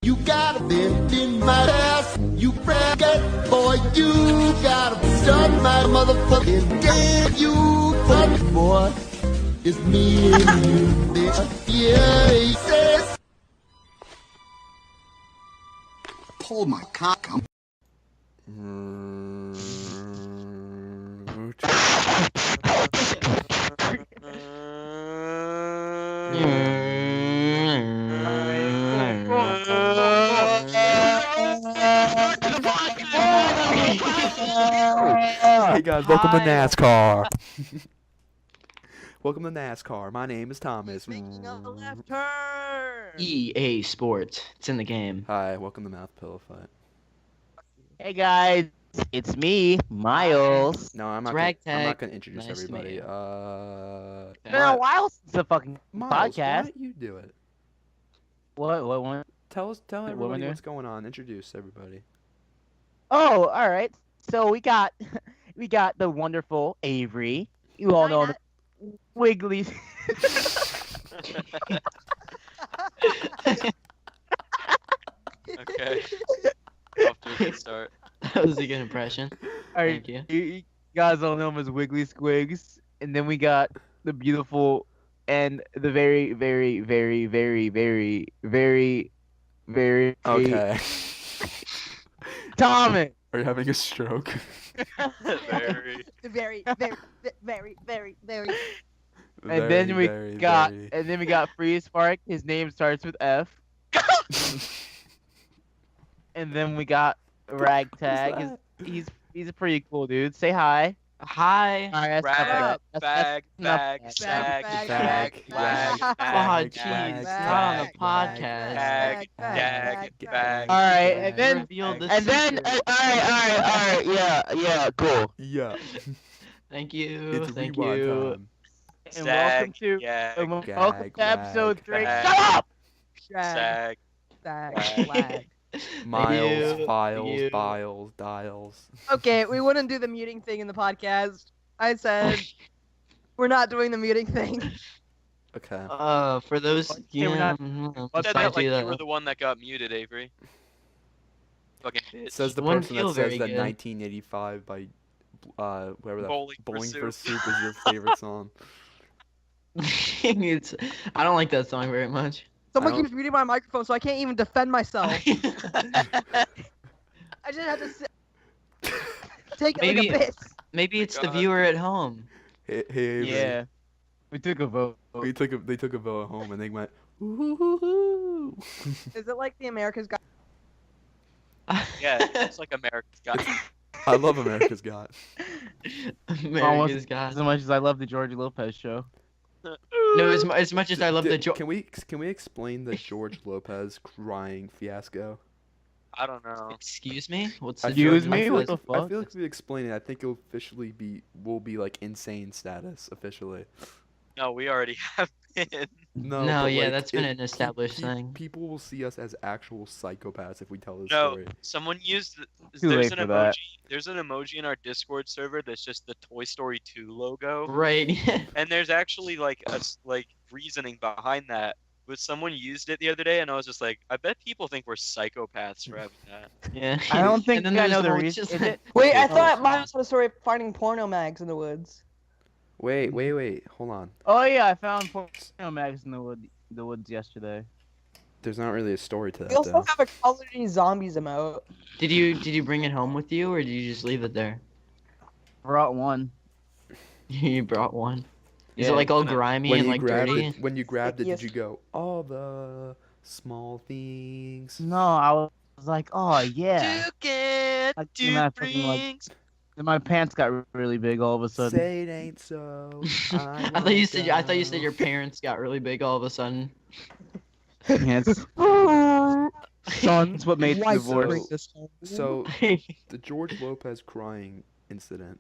You got a bit in my ass. You forget, boy, you got to start my motherfucking game. You fuck, boy. It's me and you, bitch. Yeah, he says. Pull my cock. Hey guys, welcome to NASCAR. Welcome to NASCAR. My name is Thomas. Making a left turn. EA Sports. It's in the game. Hi, welcome to Mouth Pilllowfight. Hey guys, it's me, Miles. No, I'm not Ragtag. gonna introduce Nice to meet everybody. you. It's been a while since the fucking Miles, why podcast. don't you do it? What? Tell everybody doing? what's going on. Introduce everybody. Oh, all right. So we got the wonderful Avery. You all know the Wiggly. Okay. Off to a good start. That was a good impression. All right, Thank you. you guys all know him as Wiggly Squigs, and then we got the beautiful and the very, very, very, very, very, very, very Okay. Thomas. Are you having a stroke? Very. Very. And then we got Free Spark. His name starts with F. And then we got Ragtag. He's a pretty cool dude. Say hi. Hi. All right, that's Rag, enough. bag, enough. bag, sag, Bag, bag, bag, wag, Oh, bag, jeez. bag, Not on the bag, podcast. bag, gag, bag. All right, and then Reveal the and then secret. all right, yeah, cool. Yeah. Thank you. It's Thank rewind you. time. And welcome Sag, to gag, welcome to episode 3. gag, Shut up. sag, Wag. Miles, you. files, You. biles, dials. Okay, we wouldn't do the muting thing in the podcast. I said we're not doing the muting thing. Okay. For those, Okay, we're not- You said that like you were the one that got muted, Avery. Fucking bitch. Says the Wouldn't person feel that says very that good. 1985 by whatever that Bowling for Bowling for Soup. Soup is your favorite song. I don't like that song very much. Someone don't- keeps muting my microphone, so I can't even defend myself. I just have to take it Maybe- like a piss. Maybe it's the God. viewer at home. Hey, Avery. Yeah, we took a vote. They took a vote at home and they went, ooh. Is it like the America's Got? Yeah, it's like America's Got. I love America's Got. America's Got. As much as I love the George Lopez show. No, as much as I love the Can we explain the George Lopez crying fiasco? I don't know. Excuse me? What's the Excuse George me? Lopez- What the I fuck? feel like if we explain it, I think it'll officially will be like insane status officially. No, we already have been. No, No, but, yeah, like, that's been an established thing. People will see us as actual psychopaths if we tell this No, story. someone used. Too There's late an for that. emoji. There's an emoji in our Discord server that's just the Toy Story 2 logo, Right. and there's actually like reasoning behind that. But someone used it the other day, and I was just like, I bet people think we're psychopaths for having that. Yeah. I don't think And then I know there's the one reason. just- Is it? Wait, I Okay, thought oh. Miles had a story of finding porno mags in the woods. Wait, hold on. Oh yeah, I found porno mags in the woods yesterday. There's not really a story to We that also though. have a Call of Duty Zombies emote. Did you bring it home with you, or did you just leave it there? Brought one. You brought one. Is Yeah. it like all grimy When and you like grabbed dirty? it, when you grabbed it, Yes. did you go all the small things? No, I was like, oh yeah. To get Like, two not fucking, like, rings. Then my pants got really big all of a sudden. Say it ain't so. I thought you said your parents got really big all of a sudden. Pants. Son's what made the Wife divorce. bring this home. So the George Lopez crying incident.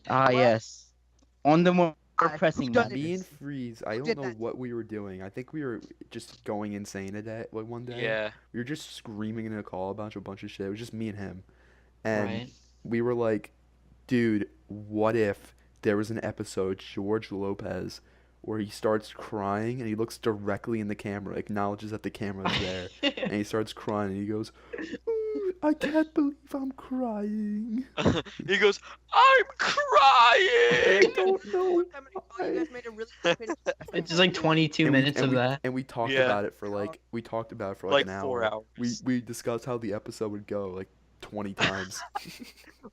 Ah yes. On the more pressing done matters. Me and Freeze, I don't did know that? what we were doing. I think we were just going insane one day. Yeah. We were just screaming in a call about a bunch of shit. It was just me and him. And Right. we were like, dude, what if there was an episode, George Lopez, where he starts crying and he looks directly in the camera, acknowledges that the camera's there, and he starts crying. And he goes, "Ooh, I can't believe I'm crying. He goes, I'm I crying. don't know One time I saw you why." guys made a really good It's just like 22 And minutes of we, that. And we talked Yeah. about it for like Like an 4 hour. hours. We discussed how the episode would go like 20 times.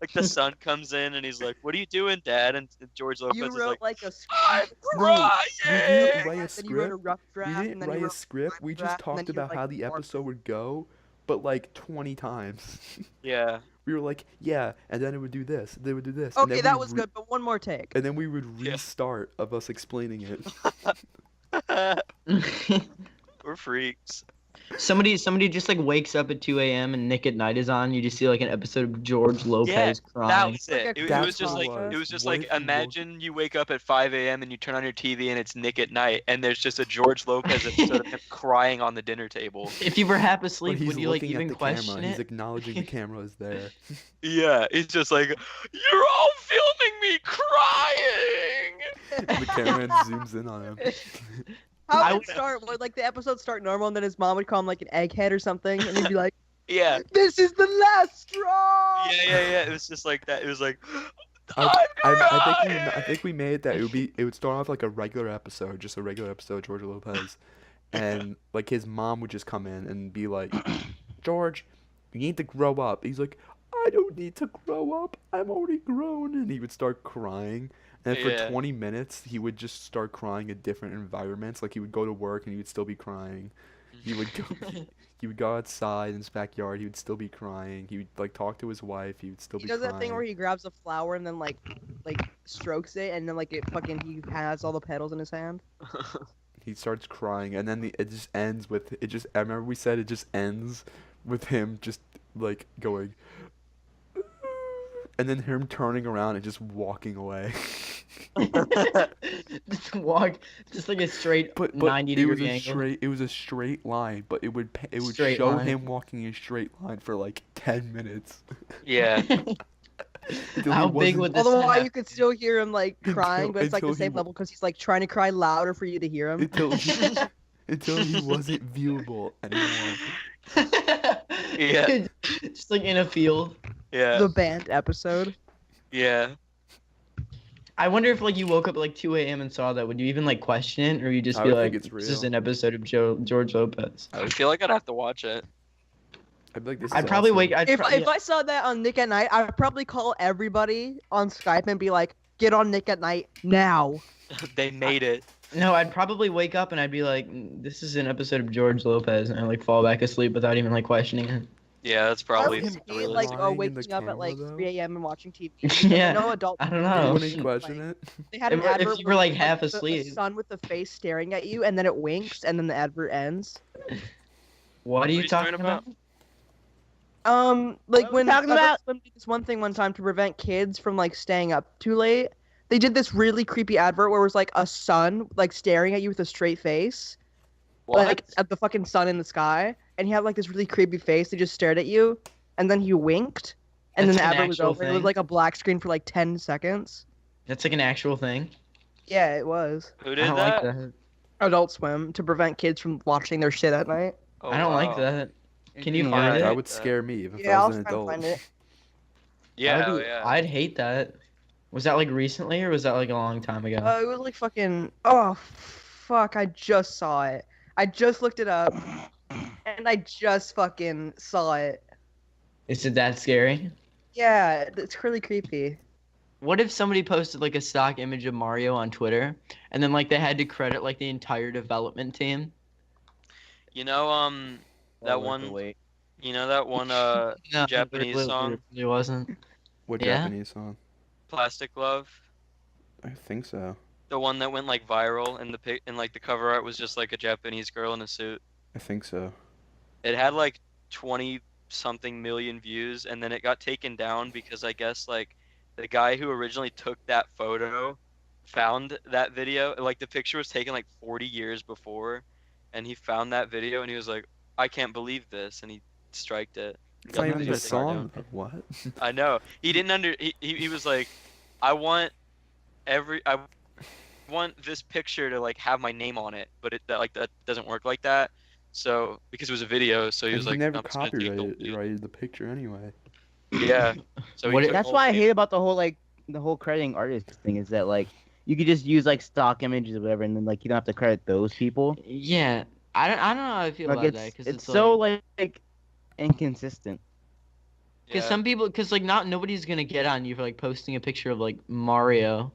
Like the son comes in and he's like, "What are you doing, Dad?" And George Lopez You is wrote like, like a "I'm script. We didn't crying." write a Then you wrote a script. rough We draft, didn't and then you write a wrote script. We just draft, and then talked you about like how the more. episode would go, but like 20 times. Yeah. We were like, yeah, and then it would do this, they would do this. and Okay, then that we was good, but one more take. And then we would Yeah. restart of us explaining it. We're freaks. Somebody just like wakes up at 2 a.m. and Nick at Night is on. You just see like an episode of George Lopez That crying. was Like it. a It was That's just what like it it was. was just What like if you woke- imagine you wake up at 5 a.m. and you turn on your TV and it's Nick at Night and there's just a George Lopez episode of him crying on the dinner table. If you were half But asleep, he's would you like looking at even the question camera. He's it? acknowledging the camera is there. Yeah, it's just like, "You're all filming me crying." The cameraman zooms in on him. How I would would- it start? Would like the episode start normal, and then his mom would call him like an egghead or something, and he'd be like, Yeah. "This is the last straw." Yeah. It was just like that. It was like, I "I'm I think we made that it would start off like a regular episode, just a regular episode of George Lopez, and like his mom would just come in and be like, "George, you need to grow up." He's like, "I don't need to grow up. I'm already grown," and he would start crying. And for Yeah. 20 minutes, he would just start crying in different environments. Like he would go to work and he would still be crying. He would go. He would go outside in his backyard. He would still be crying. He would like talk to his wife. He would still He be does crying. that thing where he grabs a flower and then like strokes it, and then like it fucking he has all the petals in his hand. He starts crying, and then it just ends with it. Just I remember we said it just ends with him just like going, and then him turning around and just walking away. Just walk, just like a straight But 90 it was degree a angle. straight line, but it would Straight show line. him walking in a straight line for like 10 minutes. Yeah. Until How he big wasn't- would this Although why have? you could still hear him like crying, but it's like until the same he level because he's like trying to cry louder for you to hear him. until he wasn't viewable anymore. Yeah. Just like in a field. Yeah. The band episode. Yeah. I wonder if like you woke up at like 2 a.m. and saw that, would you even like question it, or you just I be would like, think it's "This is real. an episode of George Lopez"? I feel like I'd have to watch it. I'd be like, this I'd is probably awesome. wake. If I saw that on Nick at Night, I'd probably call everybody on Skype and be like, "Get on Nick at Night now." They made it. No, I'd probably wake up and I'd be like, "This is an episode of George Lopez," and I like fall back asleep without even like questioning it. Yeah, that's I probably always him hate really like lying in waking the up at camera, like though. 3 a.m. and watching TV. Yeah, I know adults. I don't You know. wouldn't question it. They had an If advert you where were, like, it's, half the asleep. sun with the face staring at you, and then it winks, and then the advert ends. What are you you talking talking about? Like What when are we talking Adult about? Swim did this one thing one time to prevent kids from like staying up too late. They did this really creepy advert where it was like a sun like staring at you with a straight face, what? like at the fucking sun in the sky, and he had like this really creepy face. They just stared at you, and then he winked, and That's then the an advert was actual over. It was thing? like a black screen for like 10 seconds. That's like an actual thing. Yeah, it was. Who I did don't that? like that. Adult Swim to prevent kids from watching their shit at night. Oh, I don't like wow. that. Can you Yeah, find I it? That hate would that. scare me if Yeah, I I'll was try an and adult. find it. Yeah, I'd, oh, yeah. I'd hate that. Was that like recently or was that like a long time ago? It was like fucking. Oh, fuck! I just saw it. I just looked it up, and I just fucking saw it. Is it that scary? Yeah, it's really creepy. What if somebody posted like a stock image of Mario on Twitter and then like they had to credit like the entire development team? You know, that one, you know that one, No, Japanese song? It wasn't. What Yeah? Japanese song? Plastic Love? I think so. The one that went like viral and and like the cover art was just like a Japanese girl in a suit. I think so. It had like 20 something million views and then it got taken down because I guess like the guy who originally took that photo found that video. Like the picture was taken like 40 years before and he found that video and he was like, I can't believe this, and he striked it. It's not Got even the the taken down. song. What? I know. He didn't he was like, I want this picture to like have my name on it, but that doesn't work like that. So because it was a video, so he And was he like, never I'm just gonna take the whole copyrighted the picture anyway. Yeah. So he What took it- That's the whole why I thing. hate about the whole crediting artists thing is that like you could just use like stock images or whatever, and then like you don't have to credit those people. Yeah, I don't know how I feel Like about that because it's it's so like like inconsistent. because Yeah. some people because like not nobody's gonna get on you for like posting a picture of like Mario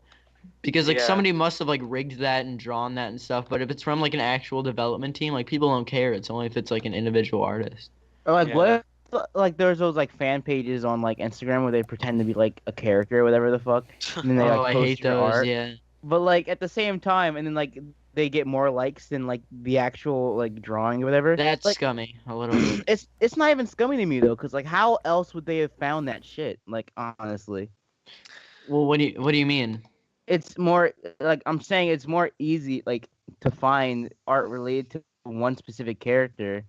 because like Yeah. somebody must have like rigged that and drawn that and stuff. But if it's from like an actual development team, like people don't care. It's only if it's like an individual artist. Or like Yeah. what if like there's those like fan pages on like Instagram where they pretend to be like a character or whatever the fuck, and then they Oh, like I post hate your those. art. Yeah. But like at the same time, and then like they get more likes than like the actual like drawing or whatever. That's like scummy a little bit. it's not even scummy to me though, because like how else would they have found that shit? Like honestly, Well, what do you mean? it's more like I'm saying it's more easy like to find art related to one specific character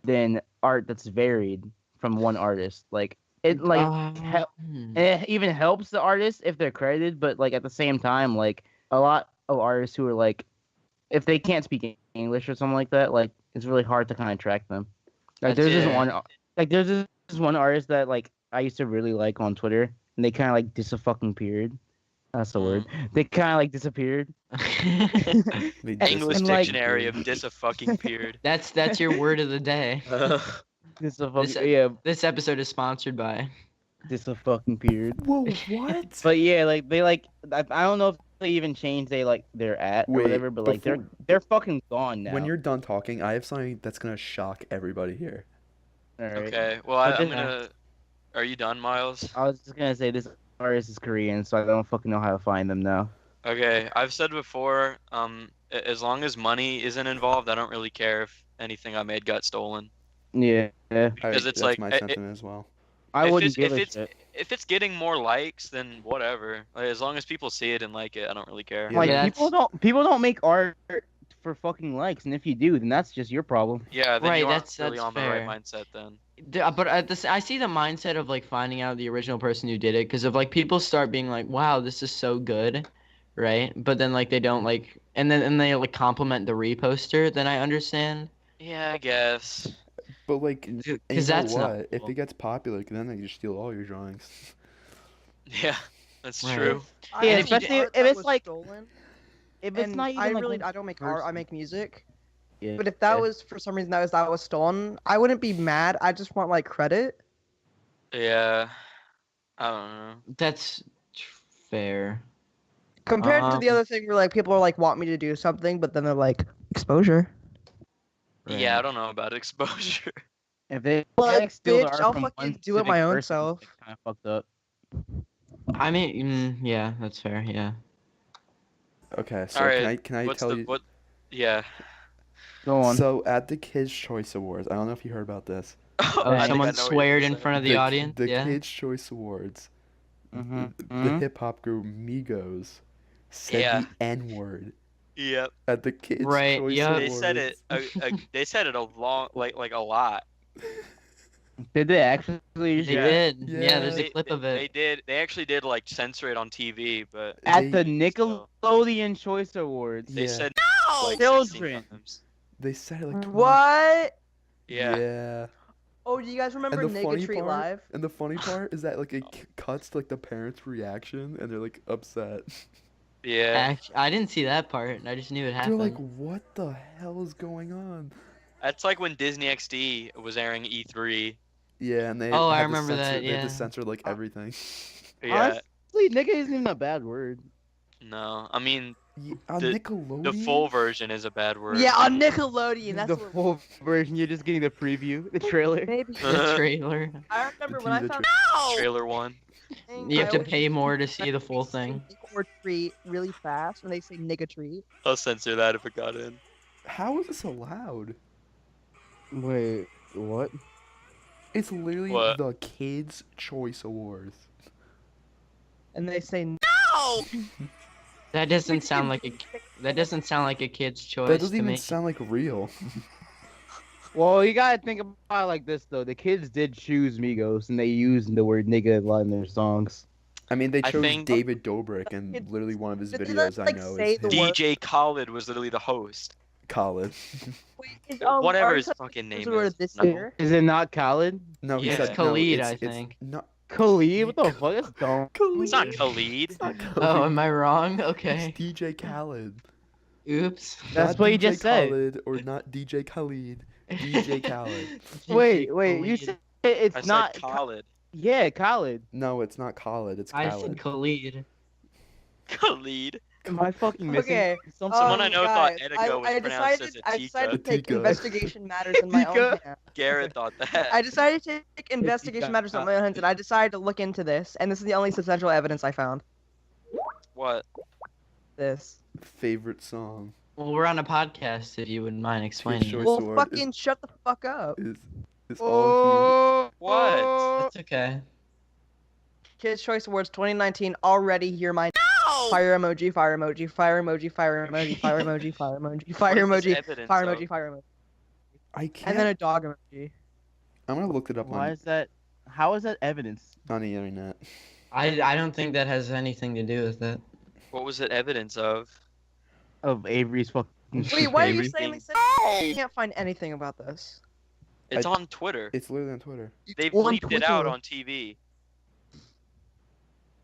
than art that's varied from one artist. Like it like Hmm. it even helps the artist if they're credited, but like at the same time, like a lot of artists who are like if they can't speak English or something like that, like it's really hard to kind of track them. Like That's there's this fair. one artist that like I used to really like on Twitter, and they kind of like disappeared. That's the word. They kind of like disappeared. They just- English And, like- dictionary of fucking period. That's your word of the day. Yeah, This episode is sponsored by. disappeared. Whoa, what? But yeah, like they like I don't know if they even changed their at or Wait, whatever, but like before- they're fucking gone now. When you're done talking, I have something that's gonna shock everybody here. All right. Okay. Well, But I'm this- gonna. Are you done, Miles? I was just gonna say this artist is Korean, so I don't fucking know how to find them now. Okay. I've said before. As long as money isn't involved, I don't really care if anything I made got stolen. Yeah, Because it's that's like, my it- sentiment as well. I If wouldn't it's- give if a it's- shit. If it's getting more likes, then whatever. Like, as long as people see it and like it, I don't really care. Yeah, Like that's- people don't make art for fucking likes, and if you do, then that's just your problem. Yeah, then Right, you aren't that's really on the fair. right mindset then. But I see the mindset of like finding out the original person who did it because if like people start being like, "Wow, this is so good," right? But then like they don't like, and they like compliment the reposter, then I understand. Yeah, I guess. But like, and you Because know that's not what? If cool. it gets popular, then they just steal all your drawings. Yeah, that's Right. true. I Yeah, have especially art if that it's was like- stolen, If it's and not even I like really one I don't make art. I person- make music. Yeah. But if that was for some reason that was stolen, I wouldn't be mad. I just want like credit. Yeah. I don't know. That's fair. Compared to the other thing where like people are like want me to do something, but then they're like exposure. Yeah, I Right. don't know about exposure. if they Like, like, steal the bitch, art I'll from fucking one do it my specific own person, self. it's kind of fucked up. I mean, yeah, that's fair. Yeah. Okay, so All right. can I What's tell the you? what? Yeah. Go on. So at the Kids Choice Awards, I don't know if you heard about this. Oh, I think I someone know what you're sweared in saying. front of the audience. The Yeah. Kids Choice Awards, Mhm, the mhm. hip hop group Migos said Yeah. the N word Yep. at the Kids Right, Choice yeah. Awards. They said it. They said it a long, like a lot. Did they actually? They Yeah. did. Yeah, there's Yeah. a clip of it. They did. They actually did like censor it on TV, but At the They- Nickelodeon Choice Awards. they Yeah. said like 16 Children. times. They said it like 20 What? Yeah. Yeah. Oh, do you guys remember And the funny Nigga Treat part- Live? And the funny part is that like it cuts to, like the parents' reaction and they're like upset. Yeah. I didn't see that part. I just knew it They're happened. like, what the hell is going on? That's like when Disney XD was airing E3. Yeah, and they Oh, I had to remember censor, that, They had yeah. to censor like everything. Yeah. Honestly, nigga isn't even a bad word. No, I mean On The- Nickelodeon. the full version is a bad word. Yeah, on Nickelodeon. That's the what, full version. You're just getting the preview, the trailer. maybe. the trailer. I remember The when I teaser found Trailer one. out. You have I to always pay more to say see the full thing. Nick or treat really fast, and they say nigga treat. I'll censor that if it got in. How is this allowed? Wait, what? It's literally What? the Kids Choice Awards. And they say That doesn't sound like a kid's choice That doesn't to even me. sound like real. Well, you gotta think about it like this though. The kids did choose Migos, and they used the word nigga a lot in their songs. I mean, they I chose think- David Dobrik, and It's- literally one of his Did they videos not, like, I know say is the him. word- DJ Khaled was literally the host. Khalid. Wait, is, Whatever are his you fucking name talking about is. this No. year? Is it not Khalid? No, he Yeah. said It's Khalid, no, I it's think. not Khalid? What the fuck? That's dumb. Khalid. It's not Khalid. It's not Khalid. Oh, am I wrong? It's Okay. DJ Khaled. Oops. That's Not what you DJ just said. Khaled or not DJ Khalid. DJ Khaled. Wait, you Khalid. said it's I not. said Khalid. Yeah, Khalid. No, it's not Khalid. It's I Khaled. said Khalid. Khalid. Am I fucking missing Okay, something? Someone I know thought guys, Etika was pronounced as I decided to Atika. take Atika. investigation matters in my own Atika. hands. Garrett thought that. I decided to take investigation matters in my own hands, and I decided to look into this, and this is the only substantial evidence I found. What? This. Favorite song Well, we're on a podcast, if you wouldn't mind explaining. Choice it. Well, Award fucking shut the fuck up. is all What? That's okay. Kids' Choice Awards 2019 already hear my fire emoji, fire emoji, fire emoji, fire emoji, fire emoji, fire emoji, fire What is this emoji, evidence fire of? emoji, fire emoji, I can't. and then a dog emoji. I'm gonna look it up Why on, is that? How is that evidence? on the internet. I don't think that has anything to do with it. What was it evidence of? Of Avery's fucking. Wait, why are you Avery? saying this? I can't find anything about this. It's on Twitter. It's literally on Twitter. They On bleeped it out Twitter. on TV.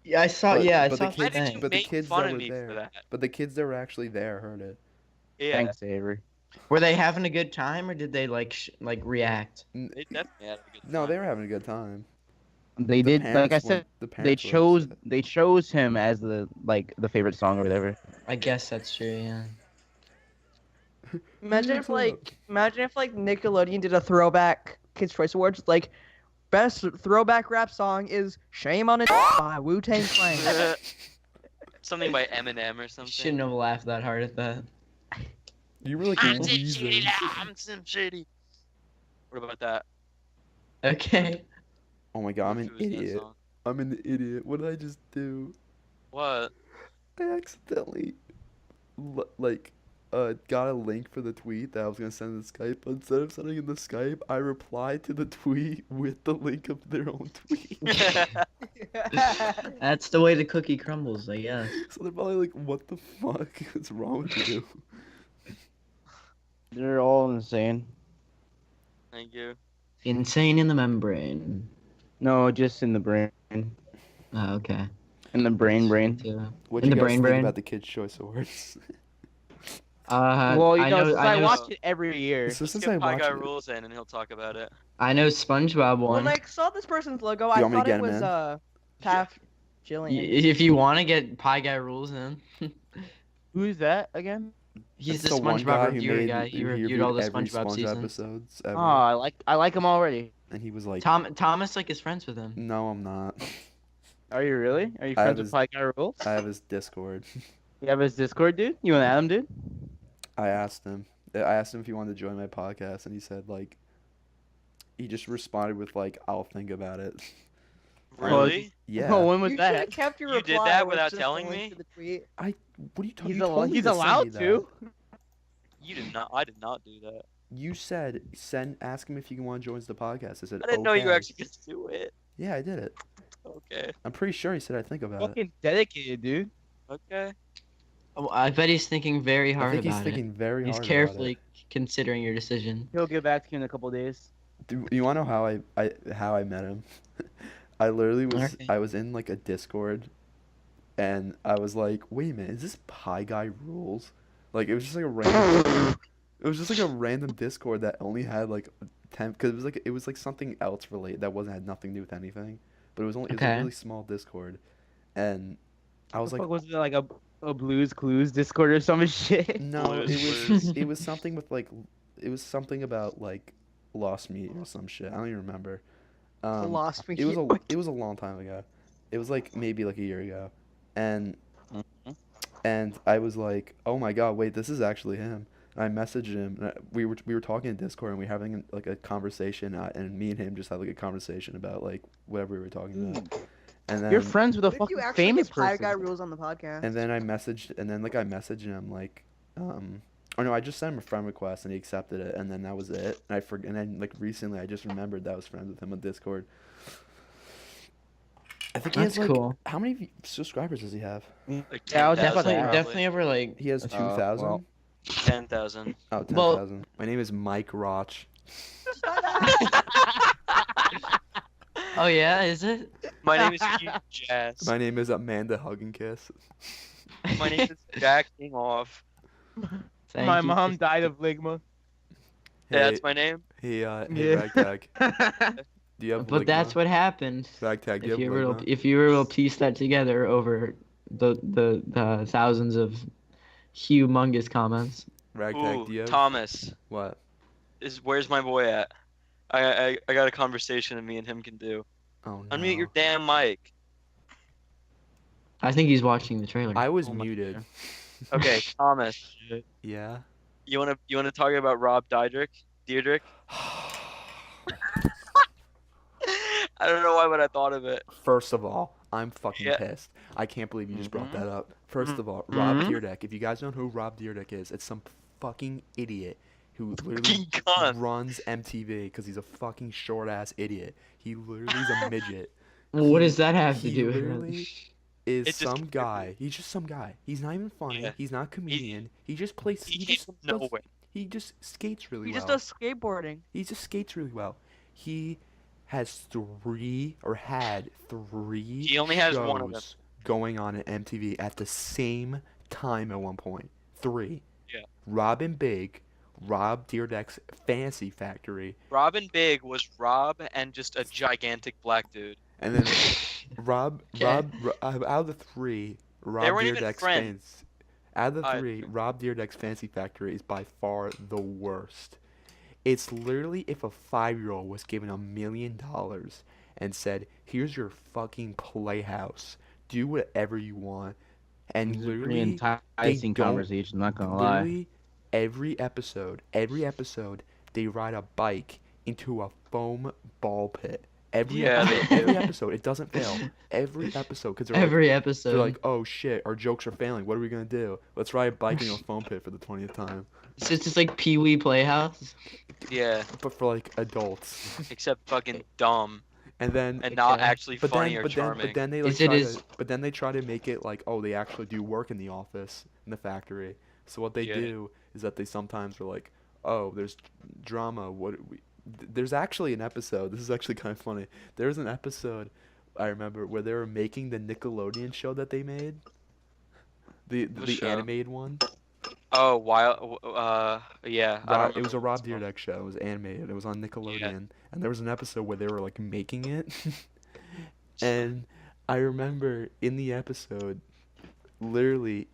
Yeah, I saw. But- yeah, I but saw. the Why kids- did you but the make kids fun that of were me there- for that? But the kids that were actually there heard it. Yeah, Thanks, Avery. Were they having a good time, or did they like react? N- they definitely had a good time. No, they were having a good time. They The did, like I parents said, weren't- the they parents were chose upset. they chose him as the favorite song or whatever. I guess that's true. Yeah. Imagine if Nickelodeon did a throwback Kids Choice Awards, like best throwback rap song is "Shame on It" by Wu-Tang Clan. Something by Eminem or something. Shouldn't have laughed that hard at that. You were like I'm Tim wheezing. Shady. I'm Tim Shady. What about that? Okay. Oh my god, I'm an Who was that idiot. song? I'm an idiot. What did I just do? What? I accidentally got a link for the tweet that I was gonna send to Skype. But instead of sending in the Skype, I replied to the tweet with the link of their own tweet. That's the way the cookie crumbles, I guess. So they're probably like, "What the fuck is wrong with you?" They're all insane. Thank you. Insane in the membrane. No, just in the brain. Oh, okay. In the brain. Too. What In do the you guys think brain? about the Kids' Choice Awards? Well, I know. since I I know. watch it every year. So Let's since get I Pie watched Guy it, Rules in and he'll talk about it. I know SpongeBob one. When I saw this person's logo, I want me to thought get it him was in? Taft Jillian. If you want to get Pie Guy Rules in, Who's that again? he's that's the one SpongeBob who reviewer made- guy. He who reviewed all the every SpongeBob seasons. episodes ever. Oh, I like him already. And he was like, Thomas like is friends with him. "No, I'm not. Are you really? Are you I have friends with his- Pie Guy Rules? I have his Discord." You have his Discord, dude? You and Adam, dude? I asked him if he wanted to join my podcast, and he said like, he just responded with like, "I'll think about it." Really? Yeah. Oh, when was You should have that? kept your You reply. did that with without just telling the link me? to the tweet. What are you talking? He's, You told me he's to send allowed you that. to. You did not. I did not do that. You said ask him if you want to join the podcast. I said, I didn't know you "Okay." actually could do it. Yeah, I did it. Okay. I'm pretty sure he said I'd think about it. Fucking dedicated, dude. Okay. Oh, I bet he's thinking very I hard think he's about thinking very it. He's hard about carefully considering your decision. He'll get back to you in a couple days. it. You want to know how I met him? I literally was Okay. I was in like a Discord, and I was like, "Wait a minute, is this Pie Guy Rules?" Like it was just like a random. It was just like a random Discord that only had like 10, because it was like something else related that had nothing to do with anything, but it was a Okay. really small Discord, and I was What like, the fuck, was it like a Blues Clues Discord or some shit? no, Blues. it was something with like, it was something about like Lost Meat or some shit. I don't even remember. Lost me. It was a long time ago. It was like maybe like a year ago, and I was like, oh my god, wait, this is actually him. And I messaged him. And we were talking in Discord, and we were having like a conversation, and me and him just had like a conversation about like whatever we were talking about. And then You're friends with a What if you fucking actually famous get Pie person. Guy Rules on the podcast? and then I messaged him like, or no, I just sent him a friend request, and he accepted it, and then that was it. And and then like recently, I just remembered that I was friends with him on Discord. I think he That's has like, cool. how many subscribers does he have? Like Yeah, I was 10,000 definitely- probably. Definitely over like He has 2,000. well, 10,000. Oh, Well- 10,000. My name is Mike Roch. Oh yeah, is it? My name is Hugh Jazz. My name is Amanda Hug and Kiss. My name is Jacking Off. Thank My you mom for- died of ligma. Hey, That's my name. hey, Yeah. Ragtag. Do you have But that's ligma? what happened. Ragtag, do If you you have were ligma? if you were able to piece that together over the thousands of humongous comments. Ragtag, Ooh, do you have Thomas. what? Where's my boy at? I got a conversation that me and him can do. Oh no. Unmute your damn mic. I think he's watching the trailer. I was Oh my muted. God. Okay, Thomas. Yeah. You wanna talk about Rob Dyrdek? Deirdre? I don't know why, but I thought of it. First of all, I'm fucking Yeah. pissed. I can't believe you just brought Mhm. that up. First of all, Rob Dyrdek. If you guys don't know who Rob Dyrdek is, it's some fucking idiot who literally Fucking cunt. runs MTV because he's a fucking short ass idiot. He literally is a midget. Well, what does that have to He do with literally it? is It's just some confusing. guy. He's just some guy. He's not even funny. Yeah. He's not a comedian. He just plays. He He came just from does, nowhere. He just skates really He well. just does skateboarding. He just skates really well. He has three or had three He only has one of them. shows going on at MTV at the same time at one point. Three. Yeah. Robin Big, Rob Dyrdek's Fantasy Factory, Robin Big was Rob and just a gigantic black dude. and then Rob Okay. out of the three, Rob weren't even Dyrdek's friends. Out of the I- three, Rob Dyrdek's Fantasy Factory is by far the worst. It's literally if a 5-year-old was given $1 million and said, "Here's your fucking playhouse. Do whatever you want," and It's a pretty literally, enticing don't- conversation. Not gonna lie. literally every episode, they ride a bike into a foam ball pit. Every Yeah, episode, they every episode, it doesn't fail. Every episode, because they're like, Every they're episode. like, "Oh shit, our jokes are failing. What are we gonna do? Let's ride a bike into a foam pit for the 20th time." So it's just like Pee Wee Playhouse. Yeah, But for like adults. except fucking dumb And then and not Okay. actually but funny then or but charming. then they like Is it try as- to but then they try to make it like, oh, they actually do work in the office in the factory. So what they Yeah. do is that they sometimes are like, oh, there's drama. There's actually an episode. This is actually kind of funny. There's an episode I remember where they were making the Nickelodeon show that they made. The show? animated one. Oh, yeah. I don't It was a remember Rob what it's called. Dyrdek show. It was animated. It was on Nickelodeon, and there was an episode where they were like making it, and I remember in the episode, literally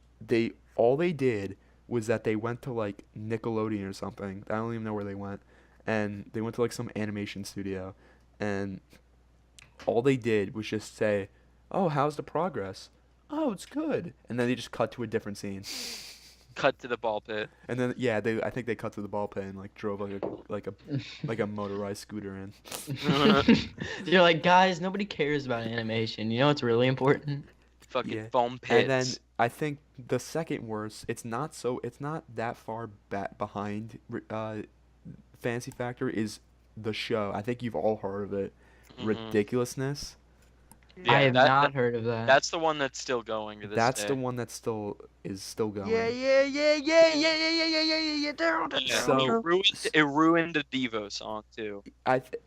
all they did was that they went to like Nickelodeon or something. I don't even know where they went, and they went to like some animation studio, and all they did was just say, "Oh, how's the progress? Oh, it's good," and then they just cut to a different scene. Cut to the ball pit. And then I think they cut to the ball pit and like drove like a motorized scooter in. You're like, guys, nobody cares about animation. You know what's really important? Fucking Yeah. foam pits. And then I think the second worst, it's not that far behind Fantasy Factory is the show. I think you've all heard of it. Mhm. Ridiculousness. Yeah, I have that- not that- heard of that. That's the one that's still going to this That's day. the one that still going. Yeah. So- It ruined the Devo song too.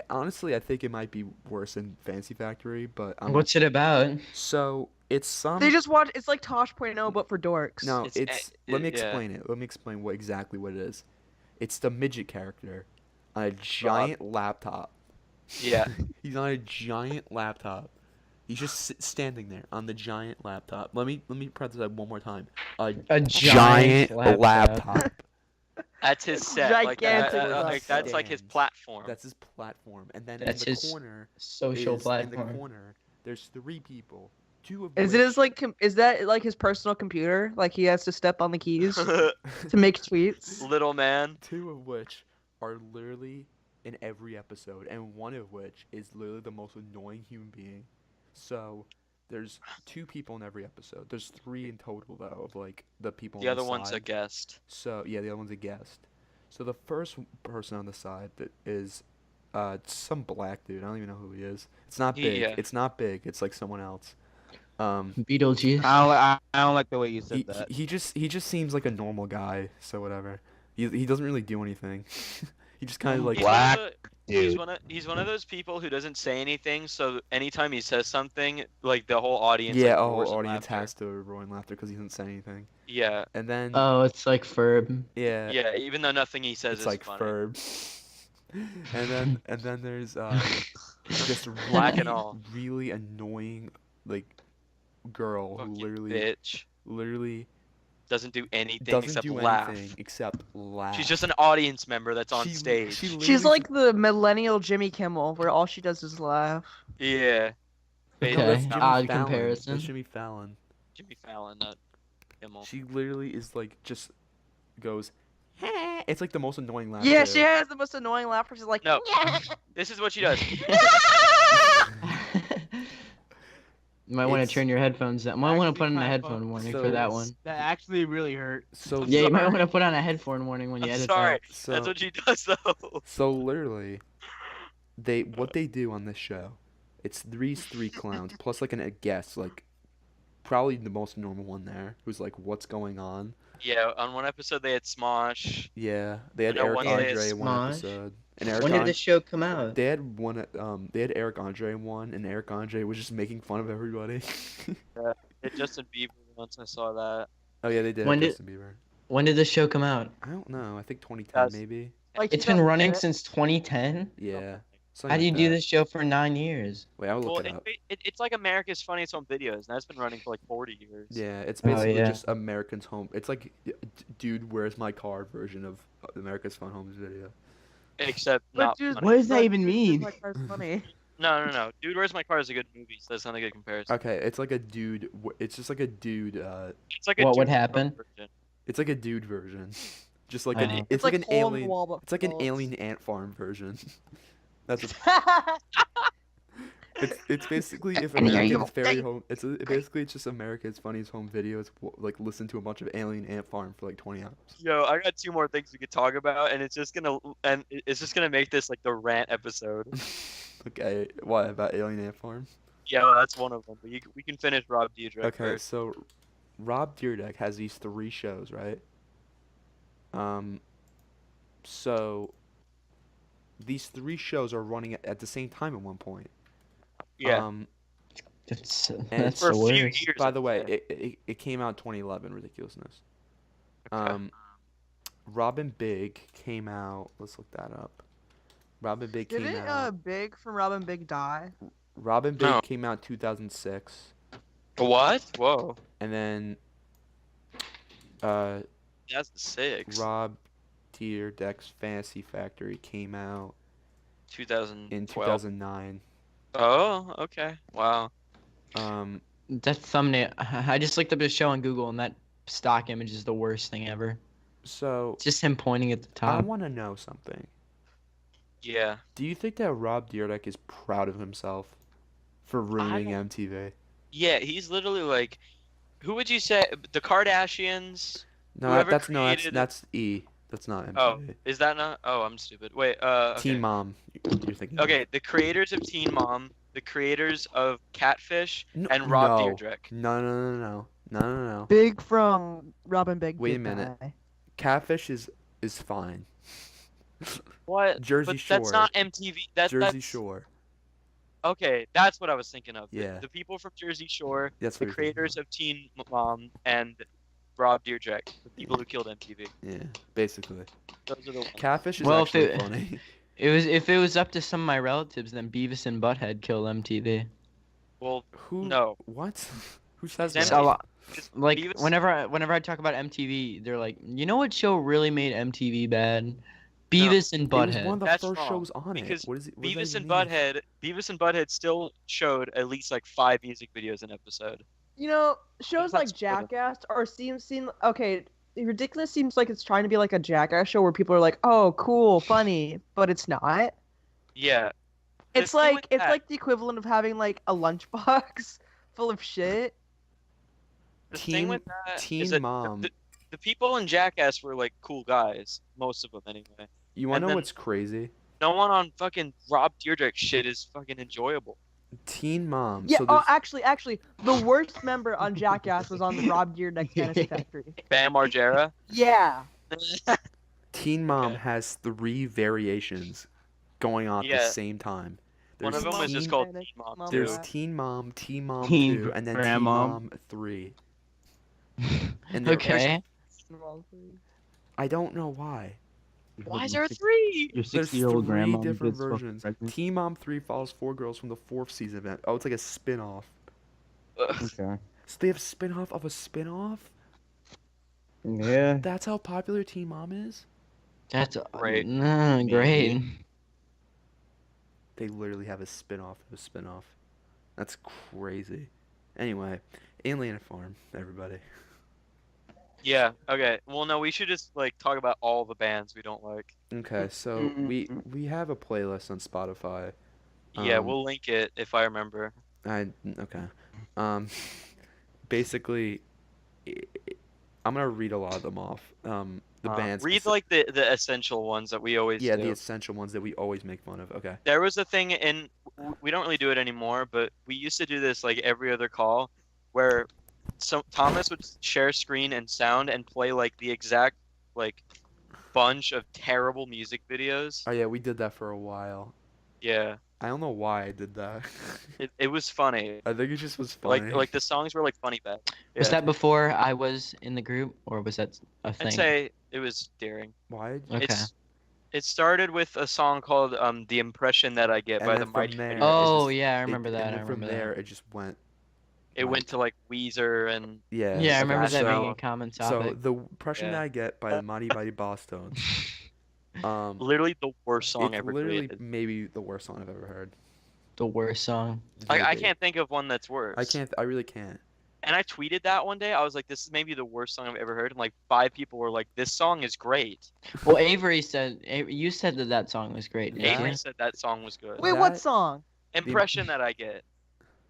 Honestly, I think it might be worse than Fantasy Factory, but What's it about? so it's some. They just watch. It's like Tosh.0, but for dorks. No, It's- let me yeah. explain it. Let me explain exactly what it is. It's the midget character on a giant laptop. Yeah. He's on a giant laptop. He's just standing there on the giant laptop. Let me press that one more time. A Giant laptop. That's his set. Like, Gigantic that's like his stands. platform. That's his platform. And then That's in the his corner Social in the platform. corner, there's 3 people. 2 of Is which, it his like? Is that like his personal computer? Like he has to step on the keys to make tweets. Little man. 2 of which are literally in every episode, and one of which is literally the most annoying human being. So there's 2 people in every episode. There's 3 in total though, of like the people. The on other the one's a side. guest. So yeah, the other one's a guest. So the first person on the side that is some black dude. I don't even know who he is. It's not big. Yeah. It's not big. It's like someone else. Beetlejuice. I don't like the way you said he, that. he just seems like a normal guy, so whatever. He doesn't really do anything. He just kind of like He's one of Black the- dude. he's one of those people who doesn't say anything, so anytime he says something, like the whole audience yeah, like a roars whole in audience laughter. has to roar in laughter because he doesn't say anything. Yeah, And then Oh, it's like Ferb. yeah, yeah, even though nothing he says it's is like funny. Ferb. And then there's this Black and really, all. really annoying like girl who Fucking bitch. literally Doesn't do anything doesn't except do laugh. anything except laugh. She's just an audience member that's on She- stage. she She's literally- like the millennial Jimmy Kimmel, where all she does is laugh. Yeah. No, Okay, that's Jimmy odd Fallon. comparison. That's Jimmy Fallon. Jimmy Fallon, not Kimmel. She literally is like just goes. It's like the most annoying laugh. Yeah, too. she has the most annoying laugh. She's like, No. This is what she does. You might want to It's- turn your headphones down. Might want to put on a Actually, headphone warning so for that it's- one. That actually really hurt. So Yeah, you might sorry. want to put on a headphone warning when you I'm edit sorry. that. so That's what she does though. so literally, what they do on this show, it's these three clowns plus like a guest, like probably the most normal one there, who's like, "What's going on?" Yeah, on one episode they had Smosh. Yeah, they had I know Eric one day Andre it's in one Smosh. episode, and Eric When did Andre. this show come out? They had one. They had Eric Andre in one, and Eric Andre was just making fun of everybody. They had Justin Bieber once I saw that. Oh yeah, they did. When have did- Justin Bieber. When did this show come out? I don't know. I think 2010 That's- maybe. like It's been running 2010. since 2010. Yeah. How something do you like do that. this show for 9 years? Wait, I'll Well, look it up. it's like America's Funniest Home Videos, and that's been running for like 40 years. Yeah, it's Oh, basically yeah. just American's Home. It's like, dude, where's my car version of America's Fun Homes video. Except But not dude, funny. What does that but even Dude, mean? My car's funny. No. Dude, Where's My Car is a good movie, so that's not a good comparison. Okay, it's like a dude. It's just like a dude. It's like a What would Dude happen? version. It's like a dude version. Just like Uh-huh. an. It's like an hole in the alien. wall, but It's like an bullets. alien ant farm version. That's what, it's basically if America's Fairy Home. Basically it's just America's Funniest Home Videos. Like listen to a bunch of alien ant farm for like 20 hours. Yo, I got two more things we could talk about, and it's just gonna make this like the rant episode. Okay, what about alien ant farm? Yeah, well, that's one of them. But we can finish Rob Dyrdek Okay, first. so Rob Dyrdek has these 3 shows, right? So these 3 shows are running at the same time at one point. Yeah, That's And that's for a the few worst. years. By the way, yeah. it came out 2011, ridiculousness. Okay. Robin Big came out. Let's look that up. Robin Big came Didn't out. Big from Robin Big die? Robin Big No. came out 2006, What? Whoa, and then that's the 6. Rob Dyrdek's Fantasy Factory came out 2012. in 2009. Oh, okay. Wow. That thumbnail. I just looked up his show on Google, and that stock image is the worst thing ever. So It's just him pointing at the I top. want to know something. Yeah. Do you think that Rob Dyrdek is proud of himself for ruining don't- MTV? Yeah, he's literally like, who would you say? The Kardashians? No, Whoever that's created- that's E. That's not Oh, MTV. is that not? Oh, I'm stupid. Wait. Okay. Teen Mom. You're thinking. of. Okay, the creators of Teen Mom, the creators of Catfish, No, and Rob no. Dyrdek. No. Big from Robin Big. Wait a did minute. die. Catfish is fine. What? Jersey but Shore. that's not MTV. Jersey That's Shore. okay. That's what I was thinking of. Yeah. The people from Jersey Shore, That's the what you're thinking creators of Teen Mom, and Rob Dyrdek, the people who killed MTV. of. Yeah, basically. Those are the ones. Catfish is Well, if actually it- funny. If it was up to some of my relatives, then Beavis and Butthead killed MTV. Well, Who? no. What? Who says Sam- that? So, It's like Beavis- whenever I talk about MTV, they're like, you know what show really made MTV bad? Beavis and It was one Butthead. of the That's first wrong, shows on because it. What is it? What does Beavis that and even mean? Beavis and Butthead still showed at least like 5 music videos an episode. You know, shows not like spoiler. Jackass or seem okay. Ridiculous seems like it's trying to be like a Jackass show where people are like, "Oh, cool, funny," but it's not. Yeah. It's The thing like with that- the equivalent of having like a lunchbox full of shit. The thing with that Teen is that Mom. the people in Jackass were like cool guys, most of them anyway. You want to and know then- what's crazy? No one on fucking Rob Dyrdek shit is fucking enjoyable. Teen Mom. Yeah. So Oh, there's actually, the worst member on Jackass was on the Rob Dyrdek Fantasy Factory. Bam Margera. Yeah. Teen Mom Okay. has 3 variations going on at the Yeah. same time. One There's of them is just Teen called Panic, Teen Mom Mom There's too. Rap. Teen Mom, Teen Mom Teen 2, and then Teen Grandma. Mom 3. And there, Okay. I don't know why. Why is there 3? Your There's 60-year-old 3 grandma different gets fucking versions. pregnant? Teen Mom 3 follows 4 girls from the 4th season event. Oh, it's like a spin-off. Okay. So they have spin-off of a spin-off? Yeah. That's how popular Teen Mom is? That's Great. great. They literally have a spin-off of a spin-off. That's crazy. Anyway, Alien Farm, everybody. Yeah. Okay. Well, no, we should just like talk about all the bands we don't like. Okay, so we have a playlist on Spotify. Yeah, Um, we'll link it if I remember. Okay. Basically, I'm gonna read a lot of them off. The bands. Read like the essential ones that we always Yeah, do. the essential ones that we always make fun of. Okay. There was a thing in we don't really do it anymore, but we used to do this like every other call, where Thomas would share screen and sound and play like the exact like bunch of terrible music videos. Oh yeah, we did that for a while. Yeah, I don't know why I did that. it was funny. I think it just was funny. Like the songs were like funny bad. Was Yeah. that before I was in the group, or was that a thing? I'd say it was daring. Why? Okay. It started with a song called "The Impression That I Get" And by then the from Mighty there, Mighty it Bosstones. Oh just- yeah, I remember that. And I then from remember there, that. it just went. It went to like Weezer and Yeah. Yeah, I Okay, remember that being so- a common So topic. the impression Yeah. that I get by the Mighty Bosstones, literally the worst song it's ever literally created. maybe the worst song I've ever heard. The worst song. I Maybe. can't think of one that's worse. I can't. I really can't. And I tweeted that one day. I was like, "This is maybe the worst song I've ever heard." And like 5 people were like, "This song is great." Well, Avery said you said that song was great. Yeah. Avery said that song was good. Wait, what That- song? Impression that I get.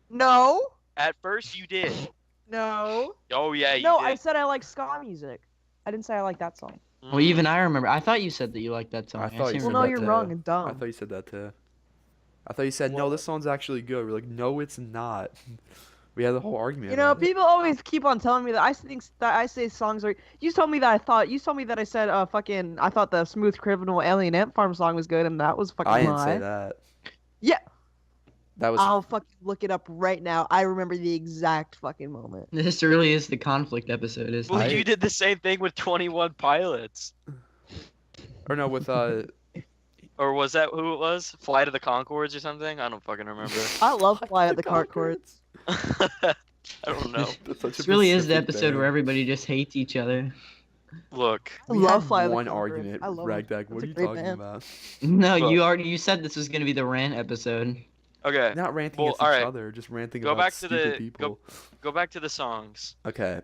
No. At first you did. No. Oh yeah, you No, did. I said I like ska music. I didn't say I like that song. Well, even I remember. I thought you said that you liked that song. I thought you seem said Well, no, that you're too. wrong and dumb. I thought you said that too. I thought you said no. Well- This song's actually good. We're like, no, it's not. We had the whole argument. You know, about it. people always keep on telling me that I think that I say songs are. You told me that I said fucking. I thought the Smooth Criminal Alien Ant Farm song was good, and that was fucking I didn't lie. say that. Yeah. That was. I'll fucking look it up right now. I remember the exact fucking moment. This really is the conflict episode, isn't Well, it? you did the same thing with 21 Pilots. Or no, with Or was that who it was? Fly to the Concords or something? I don't fucking remember. I love Fly at the Cart Courts. I don't know. That's such a This really is the specific episode band. where everybody just hates each other. Look, I We love had Fly at the one Concords. argument. I love 'em. Ragdag, what It's are a you great talking band. about? No, Well- you said this was gonna be the rant episode. okay, Not ranting Well, against all each right. other, just ranting Go about back to stupid the- people. go back to the songs. Okay.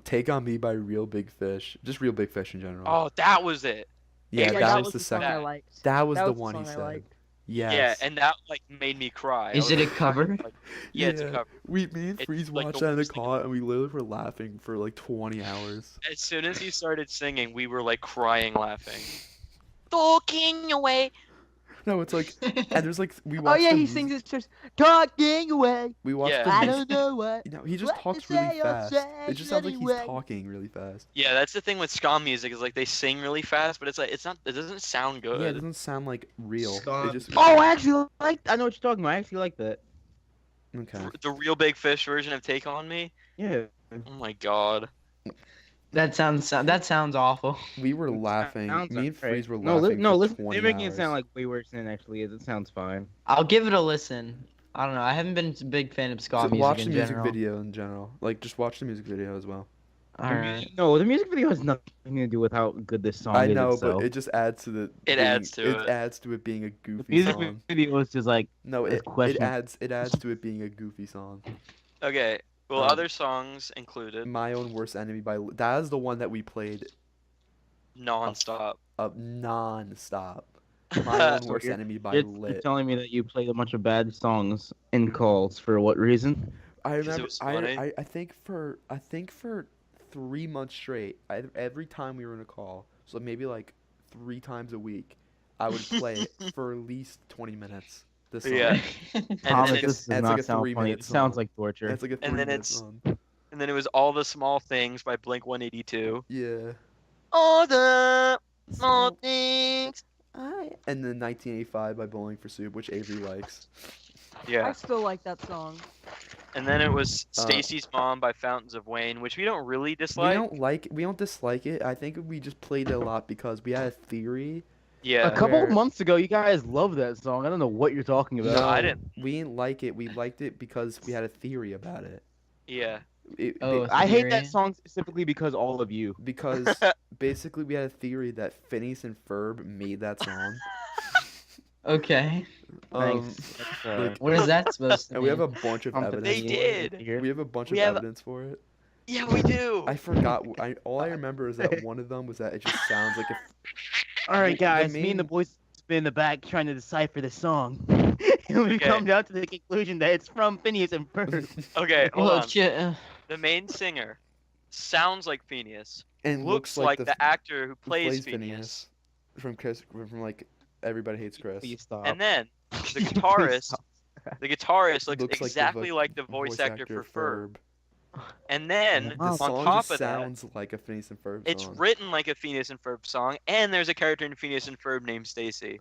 Take on Me by Real Big Fish. Just Real Big Fish in general. Oh, that was it. yeah, yeah, that was the song I second. liked. That was That the was the one he song I said. liked. Yes. Yeah, and that like made me cry. I Is was it a like, cover? like- yeah, it's a cover. Me and It's Freeze like the watched that in the worst thing car, and we literally were laughing for like 20 hours. As soon as he started singing, we were like crying, laughing. Talking away. No, it's like, and there's like we Oh watched. yeah, the he mus- sings it just talking away. We watched Yeah. the. I mus- don't know what. You know, he just what talks to really say or fast. say It just sounds like anyway. he's talking really fast. Yeah, that's the thing with ska music is like they sing really fast, but it's like it's not. It doesn't sound Yeah, it good. doesn't sound like real. Ska- It just. Oh, I actually like. I know what you're talking about. I actually like that. Okay. The Real Big Fish version of Take on Me. Yeah. Oh my god. That sounds awful. We were laughing. Sounds Me and alright. Freeze were No, laughing for listen. 20 They're making hours. it sound like way worse than it actually is. It sounds fine. I'll give it a listen. I don't know. I haven't been a big fan of ska So music watch in the music general. video in general. Like, just watch the music video as well. All right. No, the music video has nothing to do with how good this song I is know, itself. but it just adds to the. It being- adds to it. It adds to it being a The goofy music song. video is just like No, is it questionable. adds to it being a goofy song. Okay. Well, Um, other songs included My Own Worst Enemy by that is the one that we played non-stop. non-stop. My Own So Worst you're- Enemy by you're Lit. telling me that you played a bunch of bad songs in calls for what reason? I it remember. was funny. I think for 3 months straight, every time we were in a call, so maybe like 3 times a week, I would play it for at least 20 minutes. This song. Yeah. Thomas, then it's this does like not a sound funny. 3-minute It sounds song. like torture. That's like a And then 3-minute it's- song. And then it was All the Small Things by Blink 182. Yeah. All the small things. And then 1985 by Bowling for Soup, which Avery likes. I Yeah. still like that song. And then it was Stacy's Mom by Fountains of Wayne, which we don't really We dislike. don't dislike it. I think we just played it a lot because we had a theory. Yeah. A couple Where- of months ago, you guys loved that song. I don't know what you're talking about. No, I didn't. We didn't like it. We liked it because we had a theory about it. Yeah. Oh, I hate theory? that song specifically because all of you. Because basically we had a theory that Phineas and Ferb made that song. Okay. Thanks. like- What is that supposed to And mean? we have a bunch of Something evidence. They for it. did. We have a bunch We of have- evidence for it. Yeah, we do. I forgot. All I remember is that one of them was that it just sounds like a. All right, The guys. Me and the main- boys have been in the back trying to decipher the song, and we've Okay. come down to the conclusion that it's from Phineas and Ferb. Okay, hold Well, on. shit. The main singer sounds like Phineas. And Looks like the actor who who plays Phineas. from like Everybody Hates Chris. Please stop. And then the Please guitarist, stop. the guitarist looks Looks exactly like the voice actor for Ferb. And then The on song top just of that, sounds like a Phineas and Ferb it's song. written like a Phineas and Ferb song, and there's a character in Phineas and Ferb named Stacy.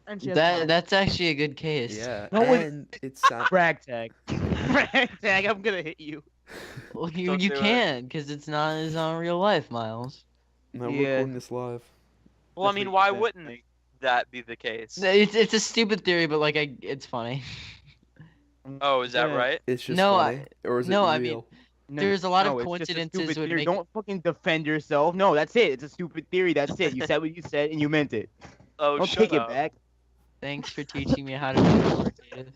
And she has That's actually a good case. Yeah, No one- and it sounds. Brag tag. Brag tag. I'm gonna hit you. Well, you Don't you do it. can, because it's not real life, Miles. No, we're Yeah. recording this live. Well, I That's mean, what why you said. wouldn't that be the case? It's a stupid theory, but like it's funny. Oh, is that Yeah. right? It's just No, funny, or is no, it I mean- real? There's a lot of it's just a coincidences stupid would theory. make- Don't fucking defend yourself. No, that's it. It's a stupid theory. That's it. You said what you said and you meant it. Oh, Don't shut take up. it back. Thanks for teaching me how to be authoritative.